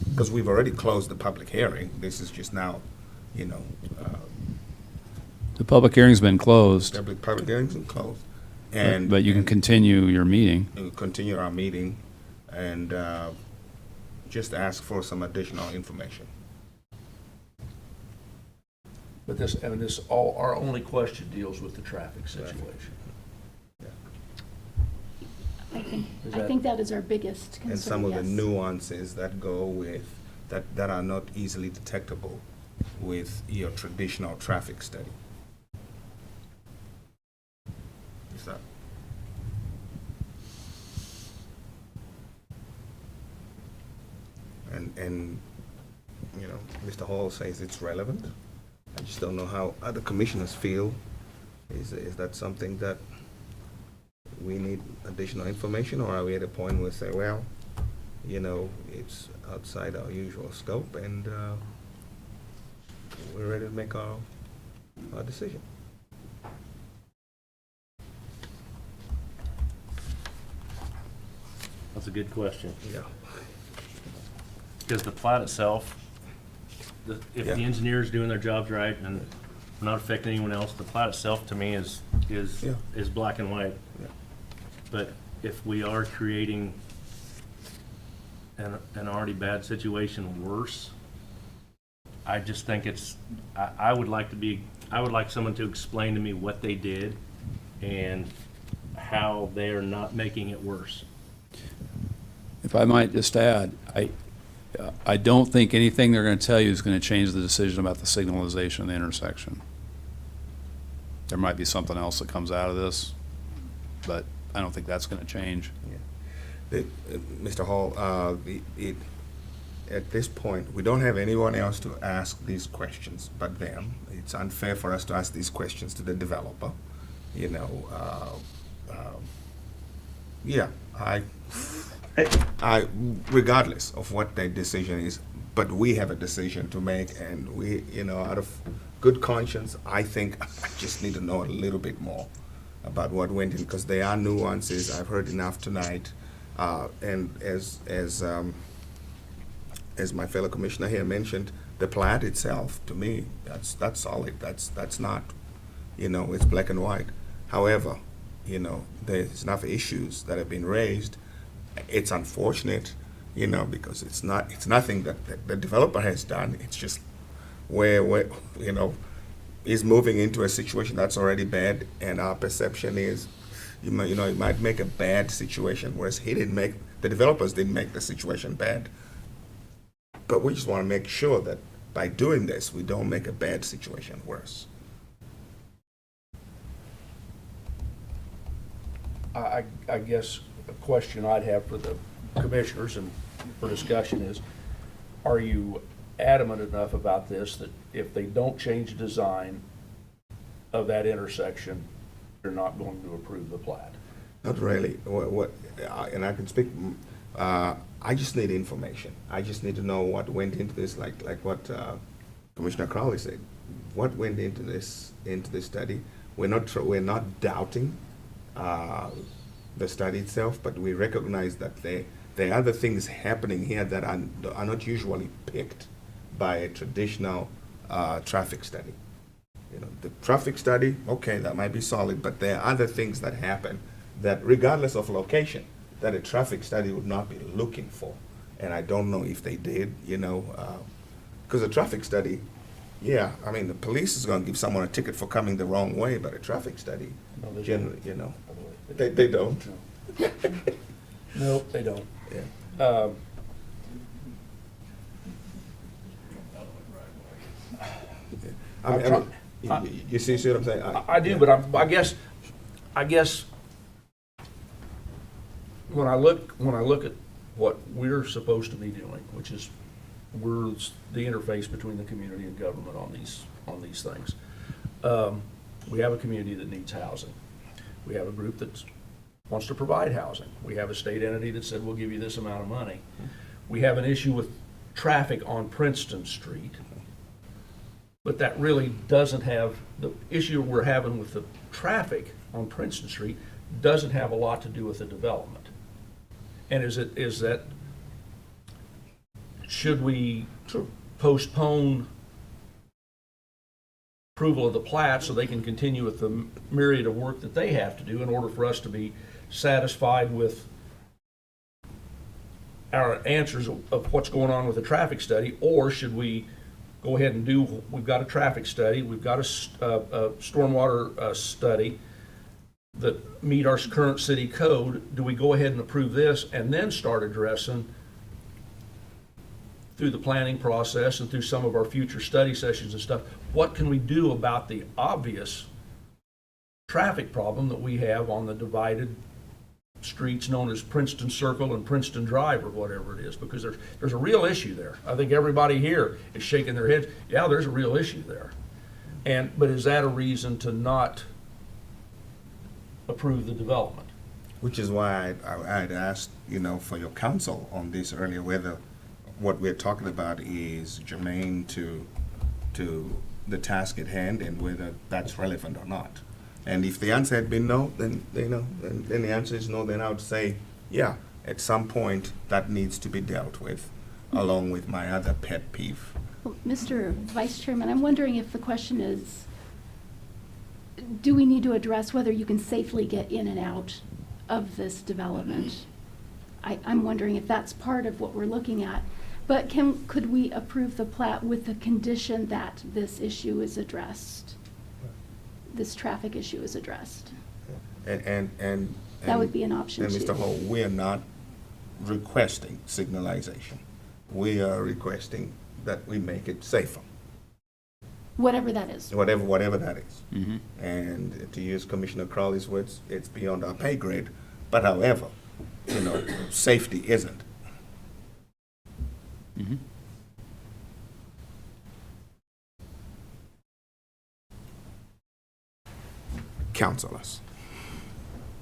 Because we've already closed the public hearing. This is just now, the public hearing's been closed. Public hearing's been closed. But you can continue your meeting. We'll continue our meeting and just ask for some additional information. But our only question deals with the traffic situation. I think that is our biggest concern. And some of the yes. nuances that go with, that are not easily detectable with your traditional traffic study. Is that? And, you know, Mr. Hall says it's relevant. I just don't know how other commissioners feel. Is that something that we need additional information, or are we at a point where we say, well, you know, it's outside our usual scope, and we're ready to make our decision? That's a good question. Yeah. Because the plat itself, if Yeah. the engineer's doing their jobs right and not affecting anyone else, the plat itself to me is black and white. Yeah. But if we are creating an already bad situation worse, I just think I would like someone to explain to me what they did and how they are not making it worse. If I might just add, I don't think anything they're going to tell you is going to change the decision about the signalization of the intersection. There might be something else that comes out of this, but I don't think that's going to change. Mr. Hall, at this point, we don't have anyone else to ask these questions but them. It's unfair for us to ask these questions to the developer. You know, I regardless of what their decision is, but we have a decision to make, and we, you know, out of good conscience, I think I just need to know a little bit more about what went in, because there are nuances. I've heard enough tonight, and as my fellow commissioner here mentioned, the plat itself, to me, that's solid. That's not, you know, it's black and white. However, you know, there's enough issues that have been raised. It's unfortunate, you know, because it's nothing that the developer has done. It's just where you know, is moving into a situation that's already bad, and our perception is, you know, it might make a bad situation, whereas the developers didn't make the situation bad. But we just want to make sure that by doing this, we don't make a bad situation worse. I guess a question I'd have for the commissioners and for discussion is, are you adamant enough about this that if they don't change the design of that intersection, you're not going to approve the plat? Not really. And I can speak, I just need information. I just need to know what went into this, like what Commissioner Crowley said. What went into this study? We're not doubting the study itself, but we recognize that there are other things happening here that are not usually picked by a traditional traffic study. You know, the traffic study, okay, that might be solid, but there are other things that happen that, regardless of location, that a traffic study would not be looking for. And I don't know if they did, you know, because a traffic study, yeah, I mean, the police is going to give someone a ticket for coming the wrong way, but a traffic study, generally, you know, they don't. No, they don't. Yeah. You see what I'm saying? I do, but I guess when I look at what we're supposed to be doing, which is we're the interface between the community and government on these things. We have a community that needs housing. We have a group that wants to provide housing. We have a state entity that said we'll give you this amount of money. We have an issue with traffic on Princeton Street. But that really doesn't have, the issue we're having with the traffic on Princeton Street doesn't have a lot to do with the development. And is that, should we postpone approval of the plat so they can continue with the myriad of work that they have to do in order for us to be satisfied with our answers of what's going on with the traffic study? Or should we go ahead and we've got a traffic study, we've got a stormwater study that meet our current city code. Do we go ahead and approve this and then start addressing through the planning process and through some of our future study sessions and stuff, what can we do about the obvious traffic problem that we have on the divided streets known as Princeton Circle and Princeton Drive or whatever it is, because there's a real issue there. I think everybody here is shaking their heads, yeah, there's a real issue there. But is that a reason to not approve the development? Which is why I had asked, for your counsel on this earlier, whether what we're talking about is germane to the task at hand and whether that's relevant or not. And if the answer had been no, then then the answer is no. Then I would say, yeah, at some point that needs to be dealt with, along with my other pet peeve. Well, Mr. Vice Chairman, I'm wondering if the question is, do we need to address whether you can safely get in and out of this development? I'm wondering if that's part of what we're looking at. But could we approve the plat with the condition that this issue is addressed? This traffic issue is addressed? And That would be an option And too. Mr. Hall, we are not requesting signalization. We are requesting that we make it safer, Whatever that is. whatever that is. And to use Commissioner Crowley's words, it's beyond our pay grade. But however, safety isn't. Counsel us.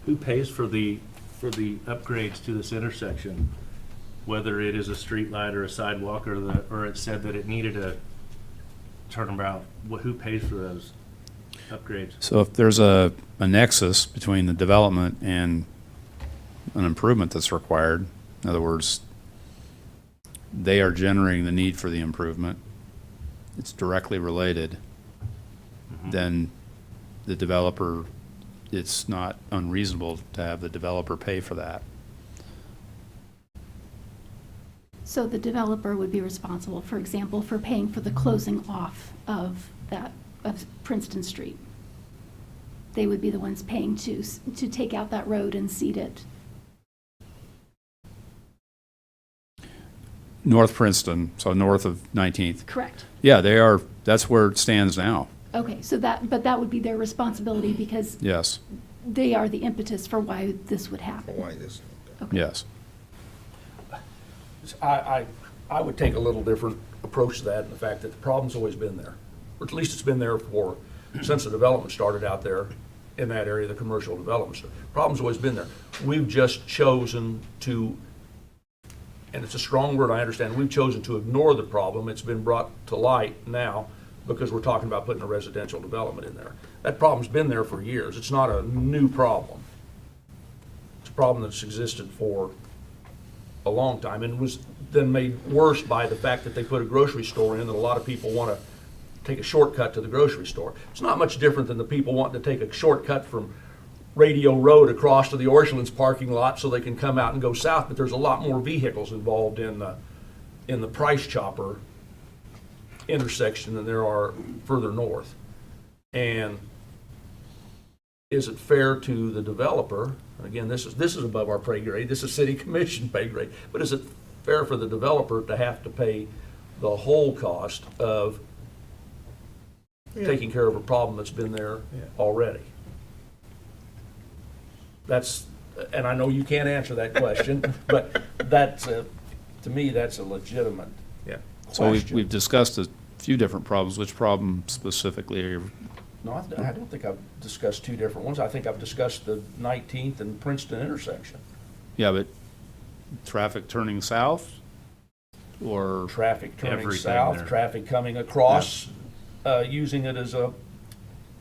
Who pays for the upgrades to this intersection? Whether it is a street light or a sidewalk or it said that it needed a turnabout, who pays for those upgrades? So if there's a nexus between the development and an improvement that's required, in other words, they are generating the need for the improvement, it's directly related, then the developer, it's not unreasonable to have the developer pay for that. So the developer would be responsible, for example, for paying for the closing off of Princeton Street. They would be the ones paying to take out that road and seed it. North Princeton, so north of 19th. Correct. Yeah, they are, that's where it stands now. Okay, so but that would be their responsibility because Yes, they are the impetus for why this would happen. Why this? yes. I would take a little different approach to that, in the fact that the problem's always been there. Or at least it's been there since the development started out there in that area, the commercial development. So problem's always been there. We've just chosen to, and it's a strong word, I understand, we've chosen to ignore the problem. It's been brought to light now because we're talking about putting a residential development in there. That problem's been there for years. It's not a new problem. It's a problem that's existed for a long time and was then made worse by the fact that they put a grocery store in that a lot of people want to take a shortcut to the grocery store. It's not much different than the people wanting to take a shortcut from Radio Road across to the Orchlands parking lot so they can come out and go south, but there's a lot more vehicles involved in the Price Chopper intersection than there are further north. And is it fair to the developer, and again, this is above our pay grade, this is city commission pay grade, but is it fair for the developer to have to pay the whole cost of taking care of a problem that's been there already? That's, and I know you can't answer that question, but to me, that's a legitimate So question. we've discussed a few different problems. Which problem specifically are you? No, I don't think I've discussed two different ones. I think I've discussed the 19th and Princeton intersection. Yeah, but traffic turning south or? Traffic turning Everything south, there. traffic coming across, using it as a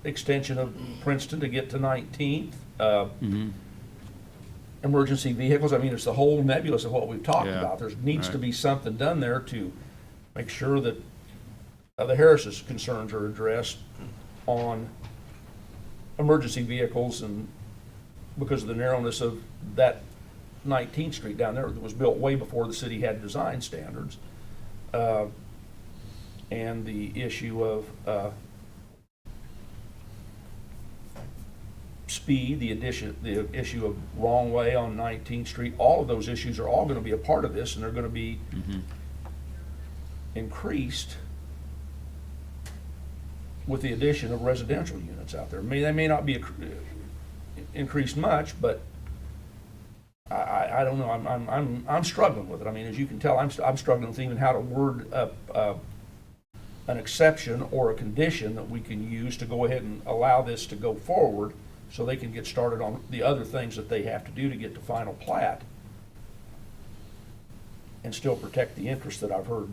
extension of Princeton to get to 19th. Emergency vehicles, I mean, it's the whole nebulous of what we've talked Yeah. about. There needs to Right. be something done there to make sure that the Harris's concerns are addressed on emergency vehicles, and because of the narrowness of that 19th Street down there that was built way before the city had design standards, and the issue of speed, the issue of wrong way on 19th Street, all of those issues are all going to be a part of this, and they're going to be increased with the addition of residential units out there. They may not be increased much, but I don't know. I'm struggling with it. I mean, as you can tell, I'm struggling with even how to word up an exception or a condition that we can use to go ahead and allow this to go forward, so they can get started on the other things that they have to do to get to final plat, and still protect the interests that I've heard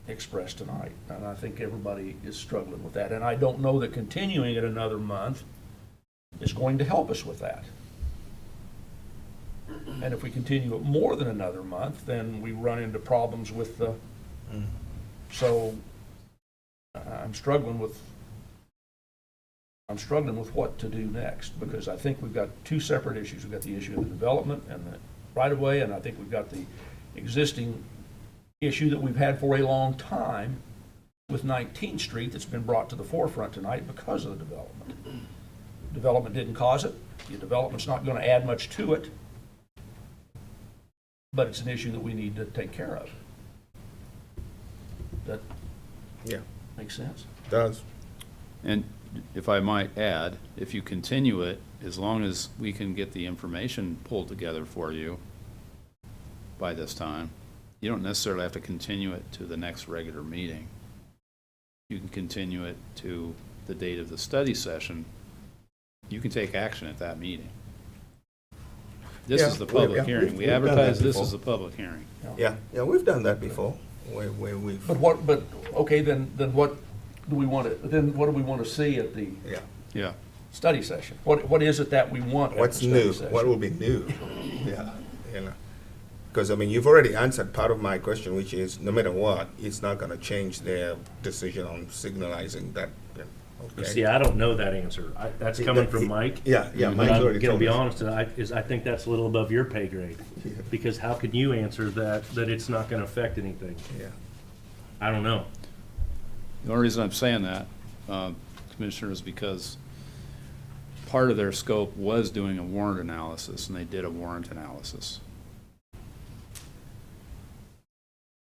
expressed tonight. And I think everybody is struggling with that. And I don't know that continuing it another month is going to help us with that. And if we continue it more than another month, then we run into problems with the, so I'm struggling with what to do next, because I think we've got two separate issues. We've got the issue of the development and the right-of-way, and I think we've got the existing issue that we've had for a long time with 19th Street that's been brought to the forefront tonight because of the development. Development didn't cause it. The development's not going to add much to it, but it's an issue that we need to take care of. That makes sense? Does. And if I might add, if you continue it, as long as we can get the information pulled together for you by this time, you don't necessarily have to continue it to the next regular meeting. You can continue it to the date of the study session. You can take action at that meeting. This is the public hearing. We advertise this as a public hearing. Yeah, we've done that before, where we've. But okay, then what do we want to see at the study session? What is it that we want at What's the study new? session? What will be new? Yeah, because I mean, you've already answered part of my question, which is no matter what, it's not going to change their decision on signalizing that. Okay. See, I don't know that answer. That's coming from Mike. Yeah, But Mike's I'm already gonna told be us. honest, I think that's a little above your pay grade. Because how could you answer that it's not gonna affect anything? Yeah. I don't know. The only reason I'm saying that, Commissioner, is because part of their scope was doing a warrant analysis, and they did a warrant analysis.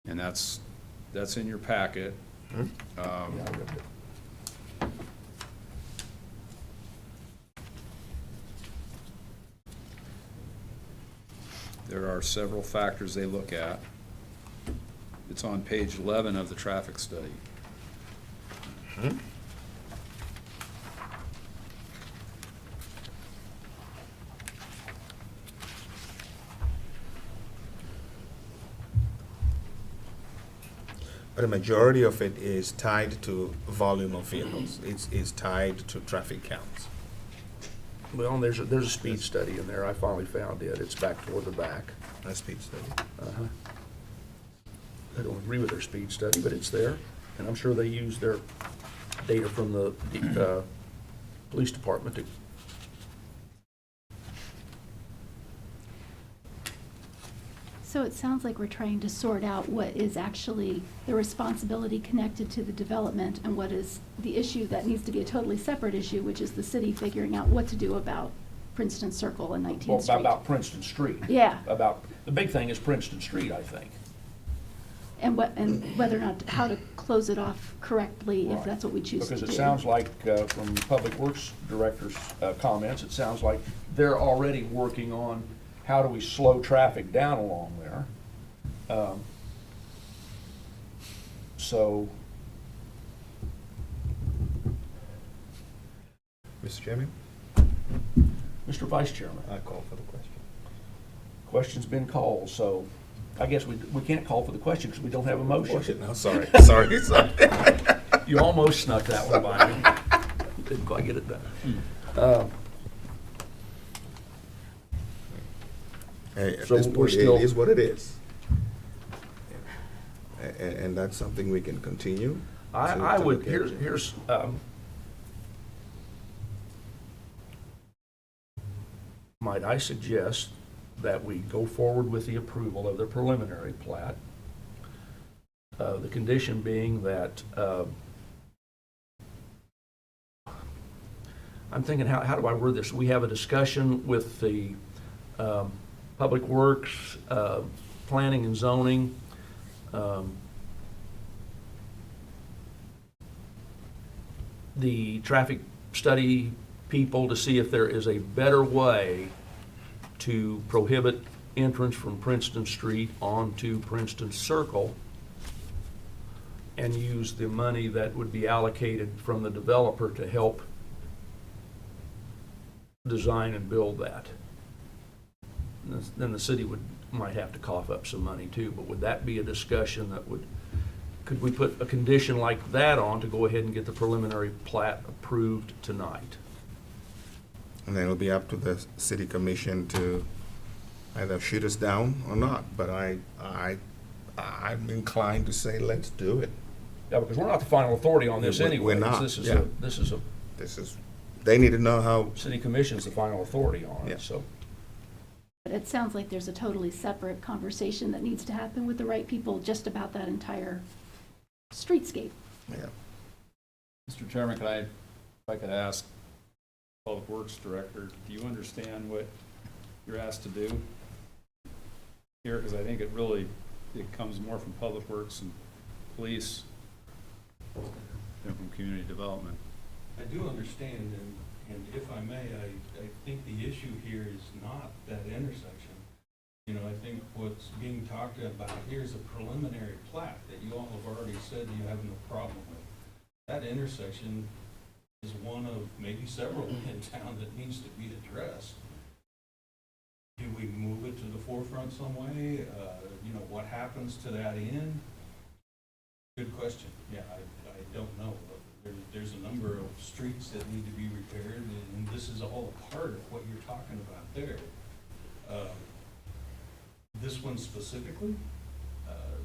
And that's in your packet. There are several factors they look at. It's on page 11 of the traffic study. But the majority of it is tied to volume of vehicles. It's tied to traffic counts. Well, and there's a speed study in there. I finally found it. It's back toward the back. A speed study. I don't agree with their speed study, but it's there, and I'm sure they use their data from the police department to. So it sounds like we're trying to sort out what is actually the responsibility connected to the development and what is the issue that needs to be a totally separate issue, which is the city figuring out what to do about Princeton Circle and 19th Street. About Princeton Street. Yeah. The big thing is Princeton Street, I think. And whether or not, how to close it off correctly if that's what we choose to do. Because it sounds like, from Public Works Director's comments, it sounds like they're already working on how do we slow traffic down along there. So. Mr. Chairman? Mr. Vice Chairman. I call for the question. Question's been called, so I guess we can't call for the question because we don't have a motion. No, sorry. Sorry. You almost snuck that one by me. Didn't quite get it done. Hey, at So this we're point, still- it is what it is. And that's something we can continue. I to would, look at. here's, might I suggest that we go forward with the approval of the preliminary plat. The condition being that, I'm thinking, how do I word this? We have a discussion with the Public Works, Planning and Zoning, the traffic study people to see if there is a better way to prohibit entrance from Princeton Street onto Princeton Circle and use the money that would be allocated from the developer to help design and build that. Then the city might have to cough up some money too, but would that be a discussion that could we put a condition like that on to go ahead and get the preliminary plat approved tonight? And then it'll be up to the city commission to either shoot us down or not, but I'm inclined to say let's do it. Yeah, because we're not the final authority on this anyway. We're not, This yeah. is They need to know how. city commission's the final authority on Yeah. it, so. But it sounds like there's a totally separate conversation that needs to happen with the right people just about that entire streetscape. Yeah. Mr. Chairman, if I could ask Public Works Director, do you understand what you're asked to do here? Because I think it comes more from Public Works and Police than from Community Development. I do understand, and if I may, I think the issue here is not that intersection. You know, I think what's being talked about here is a preliminary plat that you all have already said you have no problem with. That intersection is one of maybe several in town that needs to be addressed. Do we move it to the forefront some way? You know, what happens to that end? Good question. Yeah, I don't know. There's a number of streets that need to be repaired, and this is all a part of what you're talking about there. This one specifically,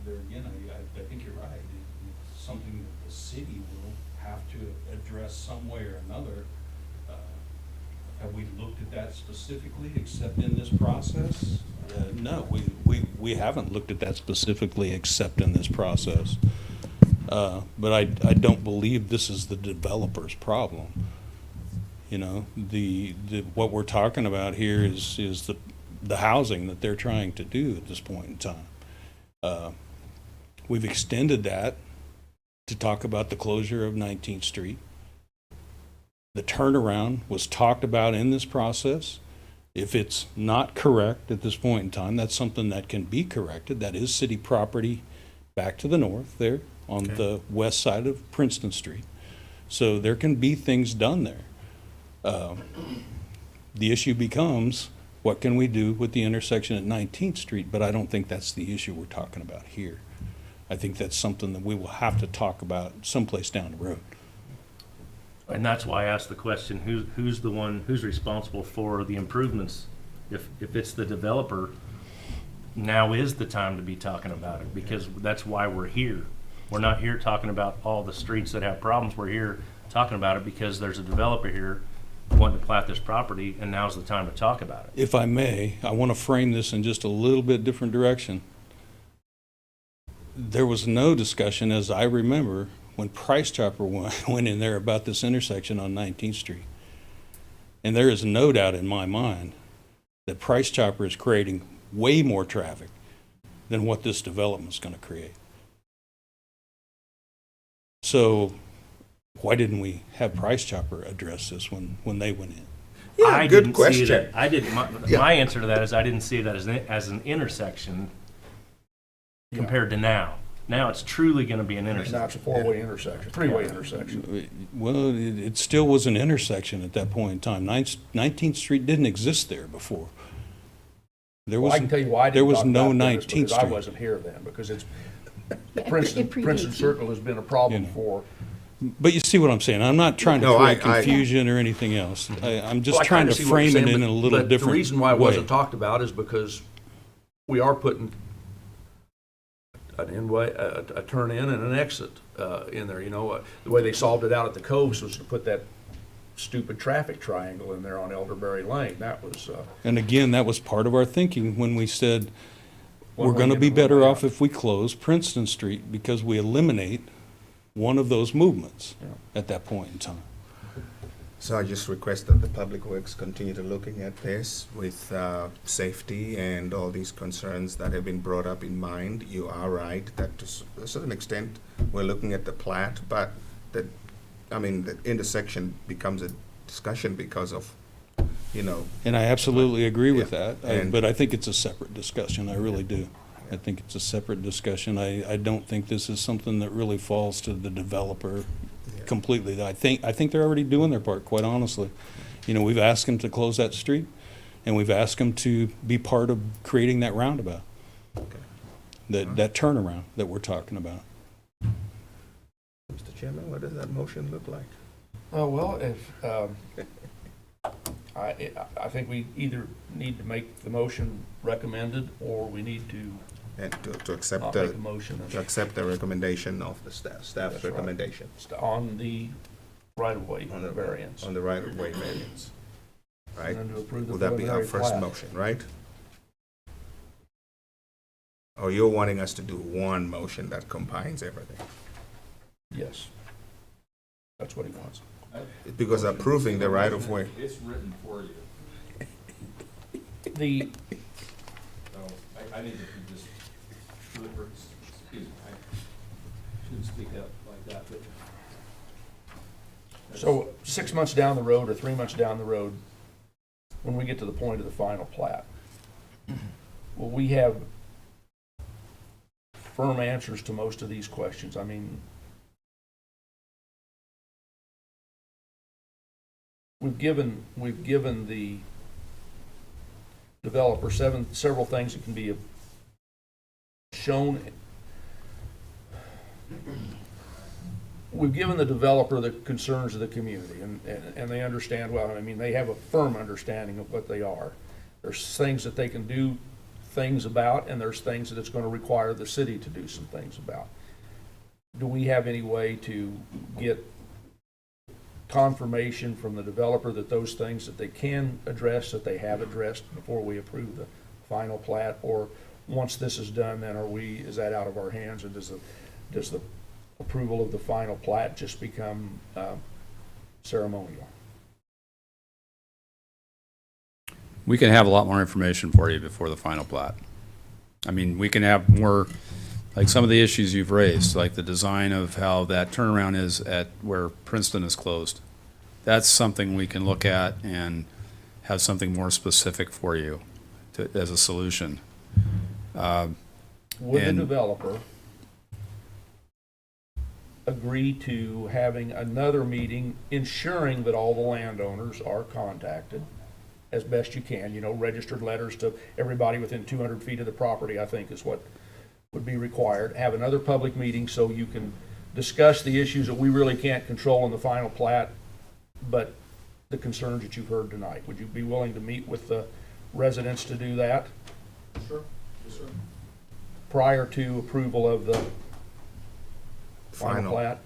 there again, I think you're right. It's something that the city will have to address some way or another. Have we looked at that specifically, except in this process? No, we haven't looked at that specifically, except in this process. But I don't believe this is the developer's problem. You know, what we're talking about here is the housing that they're trying to do at this point in time. We've extended that to talk about the closure of 19th Street. The turnaround was talked about in this process. If it's not correct at this point in time, that's something that can be corrected. That is city property back to the north there on the west side of Princeton Street. So there can be things done there. The issue becomes, what can we do with the intersection at 19th Street? But I don't think that's the issue we're talking about here. I think that's something that we will have to talk about someplace down the road. And that's why I asked the question, who's responsible for the improvements? If it's the developer, now is the time to be talking about it, because that's why we're here. We're not here talking about all the streets that have problems. We're here talking about it because there's a developer here wanting to plat this property, and now's the time to talk about it. If I may, I want to frame this in just a little bit different direction. There was no discussion, as I remember, when Price Chopper went in there about this intersection on 19th Street. And there is no doubt in my mind that Price Chopper is creating way more traffic than what this development is going to create. So why didn't we have Price Chopper address this when they went in? Yeah, I good didn't question. see that. I didn't. Yeah. My answer to that is I didn't see it as an intersection compared to now. Now it's truly going to be an intersection. Now it's a four-way intersection, three-way intersection. Well, it still was an intersection at that point in time. 19th Street didn't exist there before. Well, I can tell you why I there didn't was talk no about this, 19th because I Street. wasn't here then, because it's, It Princeton predates you. Circle has been a problem You know. for. But you see what I'm saying? I'm not trying to No, create I- confusion or anything else. I'm just Well, I trying kinda to see what you're frame it saying, in a but- little but different the reason why it way. wasn't talked about is because we are putting a turn in and an exit in there, you know. The way they solved it out at the coast was to put that stupid traffic triangle in there on Elderberry Lane. That was, And again, that was part of our thinking when we said, One we're way going to in be and one better way off out. if we close Princeton Street because we eliminate one of those movements at that point in time. So I just request that the Public Works continue to looking at this with safety and all these concerns that have been brought up in mind. You are right that to a certain extent we're looking at the plat, but that I mean, the intersection becomes a discussion because of, you know, And I absolutely agree with Yeah. that, And- but I think it's a separate discussion, I really do. I think it's a separate discussion. I don't think this is something that really falls to the developer completely. I think they're already doing their part, quite honestly. You know, we've asked them to close that street, and we've asked them to be part of creating that roundabout, that turnaround that we're talking about. Mr. Chairman, what does that motion look like? Oh, well, if, I think we either need to make the motion recommended, or we need to And to accept not the, make a motion to accept the recommendation of the staff's That's right. recommendation on the right-of-way on the variance. On the right-of-way variance, right? And then to approve the Will that be our preliminary first plat. motion, right? Or you're wanting us to do one motion that combines everything? Yes. That's what he wants. Because approving the right-of-way, It's written for you. The, I need to just, excuse me, I shouldn't speak up like that, but. so 6 months down the road or 3 months down the road, when we get to the point of the final plat, will we have firm answers to most of these questions? I mean, we've given the developer several things that can be shown. We've given the developer the concerns of the community, and they understand, well, I mean, they have a firm understanding of what they are. There's things that they can do things about, and there's things that it's going to require the city to do some things about. Do we have any way to get confirmation from the developer that those things that they can address, that they have addressed before we approve the final plat? Or once this is done, then is that out of our hands, and does the approval of the final plat just become ceremonial? We can have a lot more information for you before the final plat. I mean, we can have more, like some of the issues you've raised, like the design of how that turnaround is at where Princeton is closed. That's something we can look at and have something more specific for you as a solution. Would the and- developer agree to having another meeting, ensuring that all the landowners are contacted as best you can, registered letters to everybody within 200 feet of the property, I think is what would be required. Have another public meeting so you can discuss the issues that we really can't control in the final plat, but the concerns that you've heard tonight. Would you be willing to meet with the residents to do that Sure, yes, sir. prior to approval of the final plat?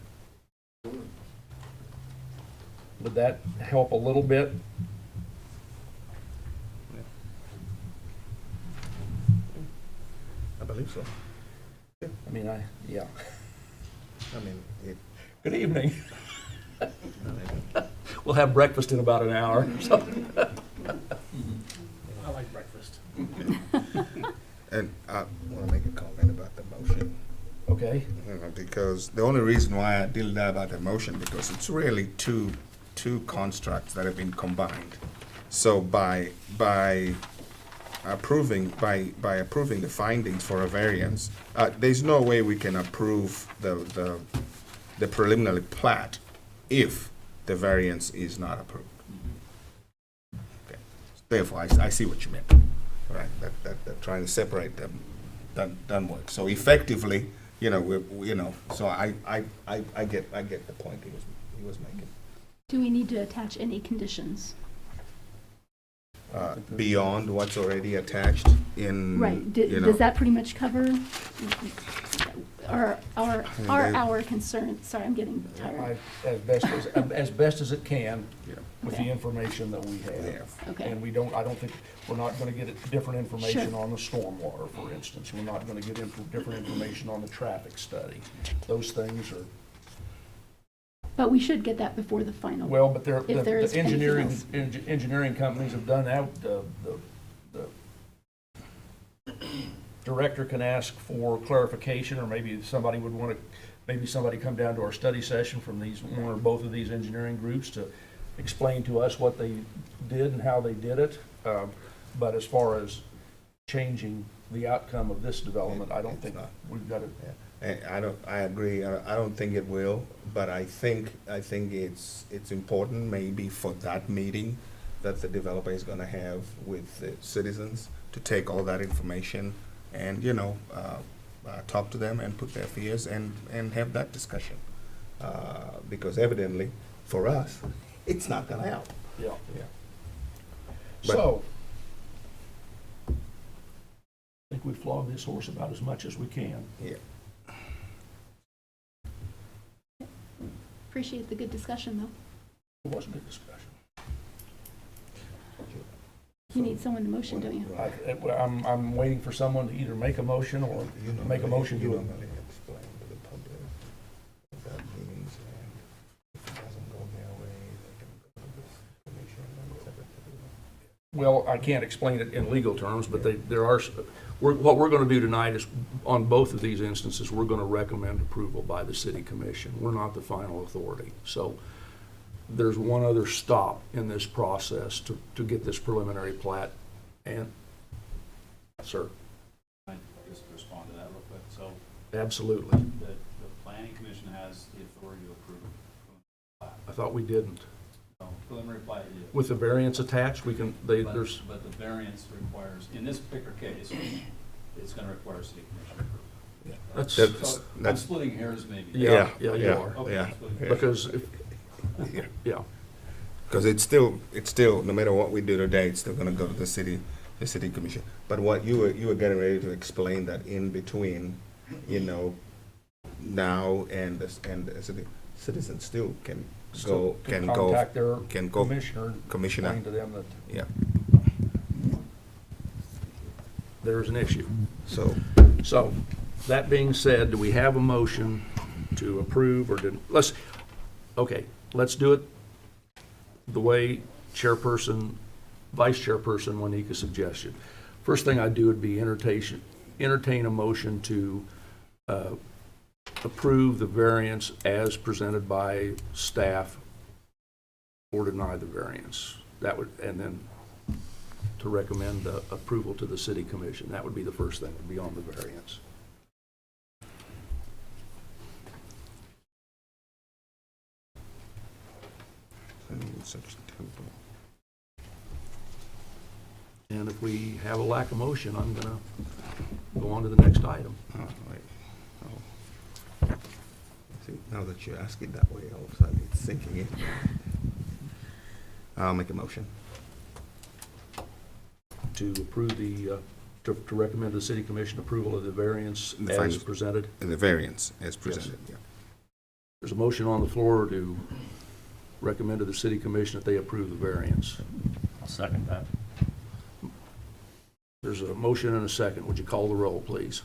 Would that help a little bit? I believe so. I mean, yeah. I mean, Good evening. We'll have breakfast in about an hour or something. I like breakfast. And I want to make a comment about the motion. Okay. Because the only reason why I did that about the motion, because it's really two constructs that have been combined. So by approving the findings for a variance, there's no way we can approve the preliminary plat if the variance is not approved. Okay. Therefore, I see what you meant. Right, that trying to separate them doesn't work. So effectively, so I get the point he was making. Do we need to attach any conditions? Beyond what's already attached in, Right, does that pretty much cover our concerns? Sorry, I'm getting tired. As best as it can with the Okay. information that we have. Okay. And I don't think, we're not gonna get different information Sure. on the stormwater, for instance. We're not gonna get different information on the traffic study. Those things are, But we should get that before the final. well, but If there is the anything engineering companies have done that. The director can ask for clarification, or maybe somebody would want to maybe somebody come down to our study session from these, one or both of these engineering groups to explain to us what they did and how they did it. But as far as changing the outcome of this development, I don't think we've got to. I agree. I don't think it will, but I think it's important maybe for that meeting that the developer is gonna have with the citizens to take all that information and, talk to them and put their fears and have that discussion. Because evidently, for us, it's not gonna help. Yeah. Yeah. So, I think we flogged this horse about as much as we can. Yeah. Appreciate the good discussion, though. It was a good discussion. You need someone to motion, don't you? I'm waiting for someone to either make a motion or make a motion to. Explain to the public what that means, and if it doesn't go their way, they can go to this commission and etc. Well, I can't explain it in legal terms, but what we're going to do tonight is, on both of these instances, we're going to recommend approval by the city commission. We're not the final authority. So there's one other stop in this process to get this preliminary plat. And, sir? I just respond to that real quick. So Absolutely. the planning commission has the authority to approve plat. I thought we didn't. So preliminary plat is. With the variance attached, we can, there's, But the variance requires, in this particular case, it's gonna require city commission approval. So I'm splitting hairs maybe. Yeah, you are. Okay, I'm splitting hairs. Because, yeah. Because it's still, no matter what we do today, it's still gonna go to the city commission. But what you were getting ready to explain that in between, now and the citizens still can Contact their go commissioner and explain to them that Yeah. there's an issue. So that being said, do we have a motion to approve or let's do it the way Vice Chairperson Juanita suggested. First thing I'd do would be entertain a motion to approve the variance as presented by staff or deny the variance. That would, and then to recommend approval to the city commission. That would be the first thing, would be on the variance. And if we have a lack of motion, I'm gonna go on to the next item. See, now that you ask it that way, all of a sudden it's sinking in. I'll make a motion. To approve to recommend to the city commission approval of the variance The as findings. presented. And the variance as presented, yeah. There's a motion on the floor to recommend to the city commission that they approve the variance. I'll second that. There's a motion and a second. Would you call the roll, please?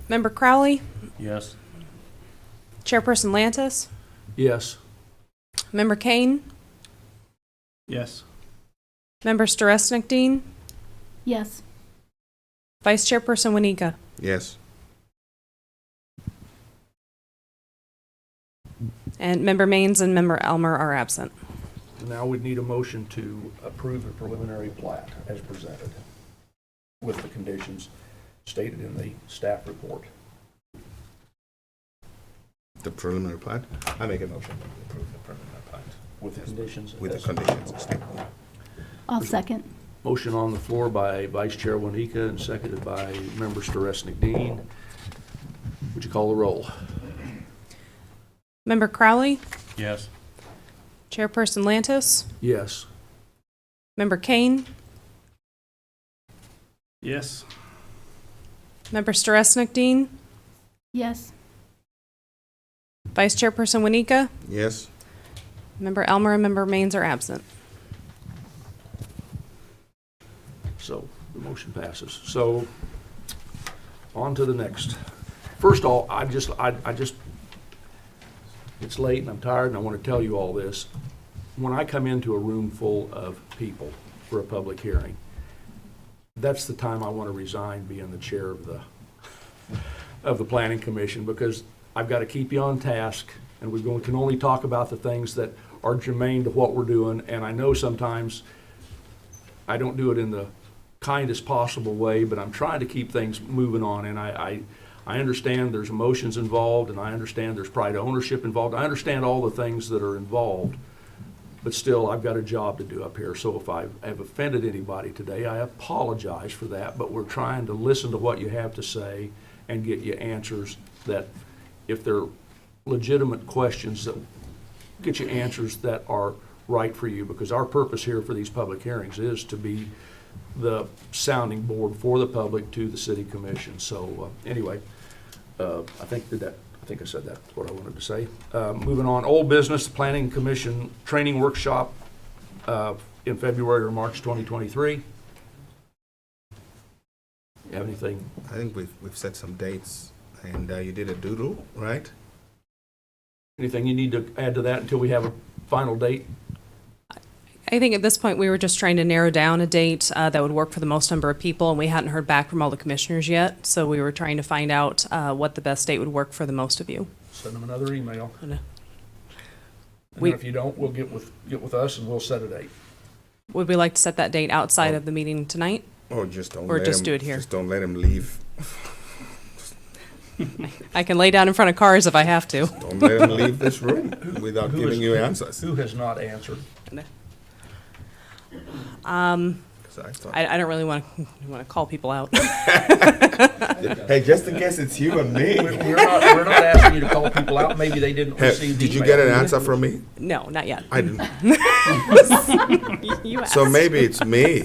Member Crowley, Yes. Chairperson Lantis, Yes. Member Kane, Yes. Member Staresnik Dean, Yes. Vice Chairperson Wanika. Yes. And Member Maines and Member Elmer are absent. Now we'd need a motion to approve the preliminary plat as presented with the conditions stated in the staff report. The preliminary plat? I make a motion to approve the preliminary plat. With the conditions. With the conditions stated. I'll second. Motion on the floor by Vice Chair Wanika and seconded by Member Staresnik Dean. Would you call the roll? Member Crowley, Yes. Chairperson Lantis, Yes. Member Kane, Yes. Member Staresnik Dean, Yes. Vice Chairperson Wanika, Yes. Member Elmer and Member Maines are absent. So the motion passes. So on to the next. First of all, I just, it's late and I'm tired and I want to tell you all this. when I come into a room full of people for a public hearing, that's the time I want to resign being the chair of the planning commission, because I've got to keep you on task, and can only talk about the things that are germane to what we're doing. And I know sometimes I don't do it in the kindest possible way, but I'm trying to keep things moving on. And I understand there's emotions involved, and I understand there's pride of ownership involved. I understand all the things that are involved, but still, I've got a job to do up here. So if I have offended anybody today, I apologize for that, but we're trying to listen to what you have to say and get you answers that, if they're legitimate questions, that get you answers that are right for you, because our purpose here for these public hearings is to be the sounding board for the public to the city commission. So anyway, I think I said that's what I wanted to say. Moving on, old business, the planning commission training workshop in February or March 2023. You have anything? I think we've set some dates, and you did a doodle, right? Anything you need to add to that until we have a final date? I think at this point, we were just trying to narrow down a date that would work for the most number of people, and we hadn't heard back from all the commissioners yet, so we were trying to find out what the best date would work for the most of you. Send them another email. And We- then if you don't, we'll get with us and we'll set a date. Would we like to set that date outside of the meeting tonight? Or just don't Or let just him, do it here? Just don't let him leave. I can lay down in front of cars if I have to. Don't let him leave this room without Who giving is- you answers. Who has not answered? 'Cause I thought- I don't really want to call people out. Hey, just in case it's you and me. We're not asking you to call people out. Maybe they didn't Hey, receive the did you email. get an answer from me? No, not yet. I didn't. You asked. So maybe it's me.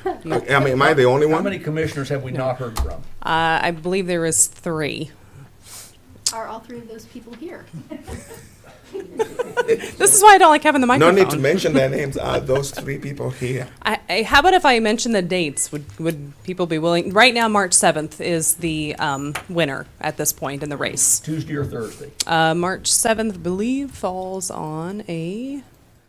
I mean, am I the only How one? many commissioners have we not heard from? I believe there was 3. Are all three of those people here? This is why I don't like having the No microphone. need to mention their names. Are those 3 people here? How about if I mention the dates? Would people be willing? Right now, March 7th is the winner at this point in the race. Tuesday or Thursday? March 7th, I believe, falls on a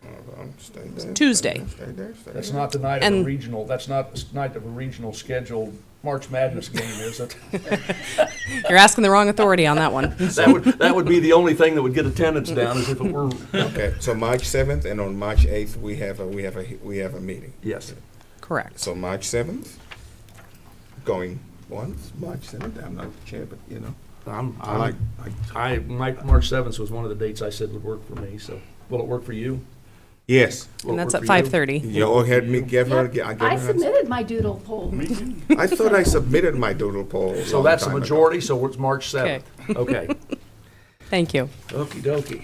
Hold on, stay there, Tuesday. Stay there, stay That's there. not the night of a And- regional, that's not the night of a regional scheduled March Madness game, is it? You're asking the wrong authority on that one. That would be the only thing that would get attendance down, is if it were. Okay, so March 7th, and on March 8th, we have a meeting. Yes. Correct. So March 7th, going once, March 7th, I'm not the chair, but you know. March 7th was one of the dates I said would work for me, so will it work for you? Yes. Will And it that's work at for you? 5:30. You all had me give her, Yep, I gave I her an submitted my doodle poll. I thought I submitted my doodle poll. So that's a majority, so it's March 7th. Okay. Thank you. Okey dokey.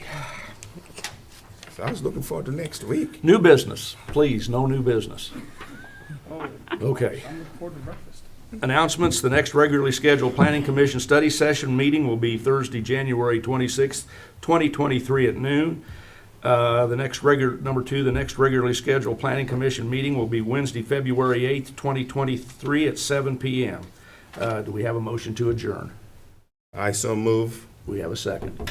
So I was looking forward to next week. New business, please, no new business. Okay. Announcements, the next regularly scheduled Planning Commission study session meeting will be Thursday, January 26th, 2023 at noon. The next regularly scheduled Planning Commission meeting will be Wednesday, February 8th, 2023 at 7 p.m. Do we have a motion to adjourn? I so move. We have a second.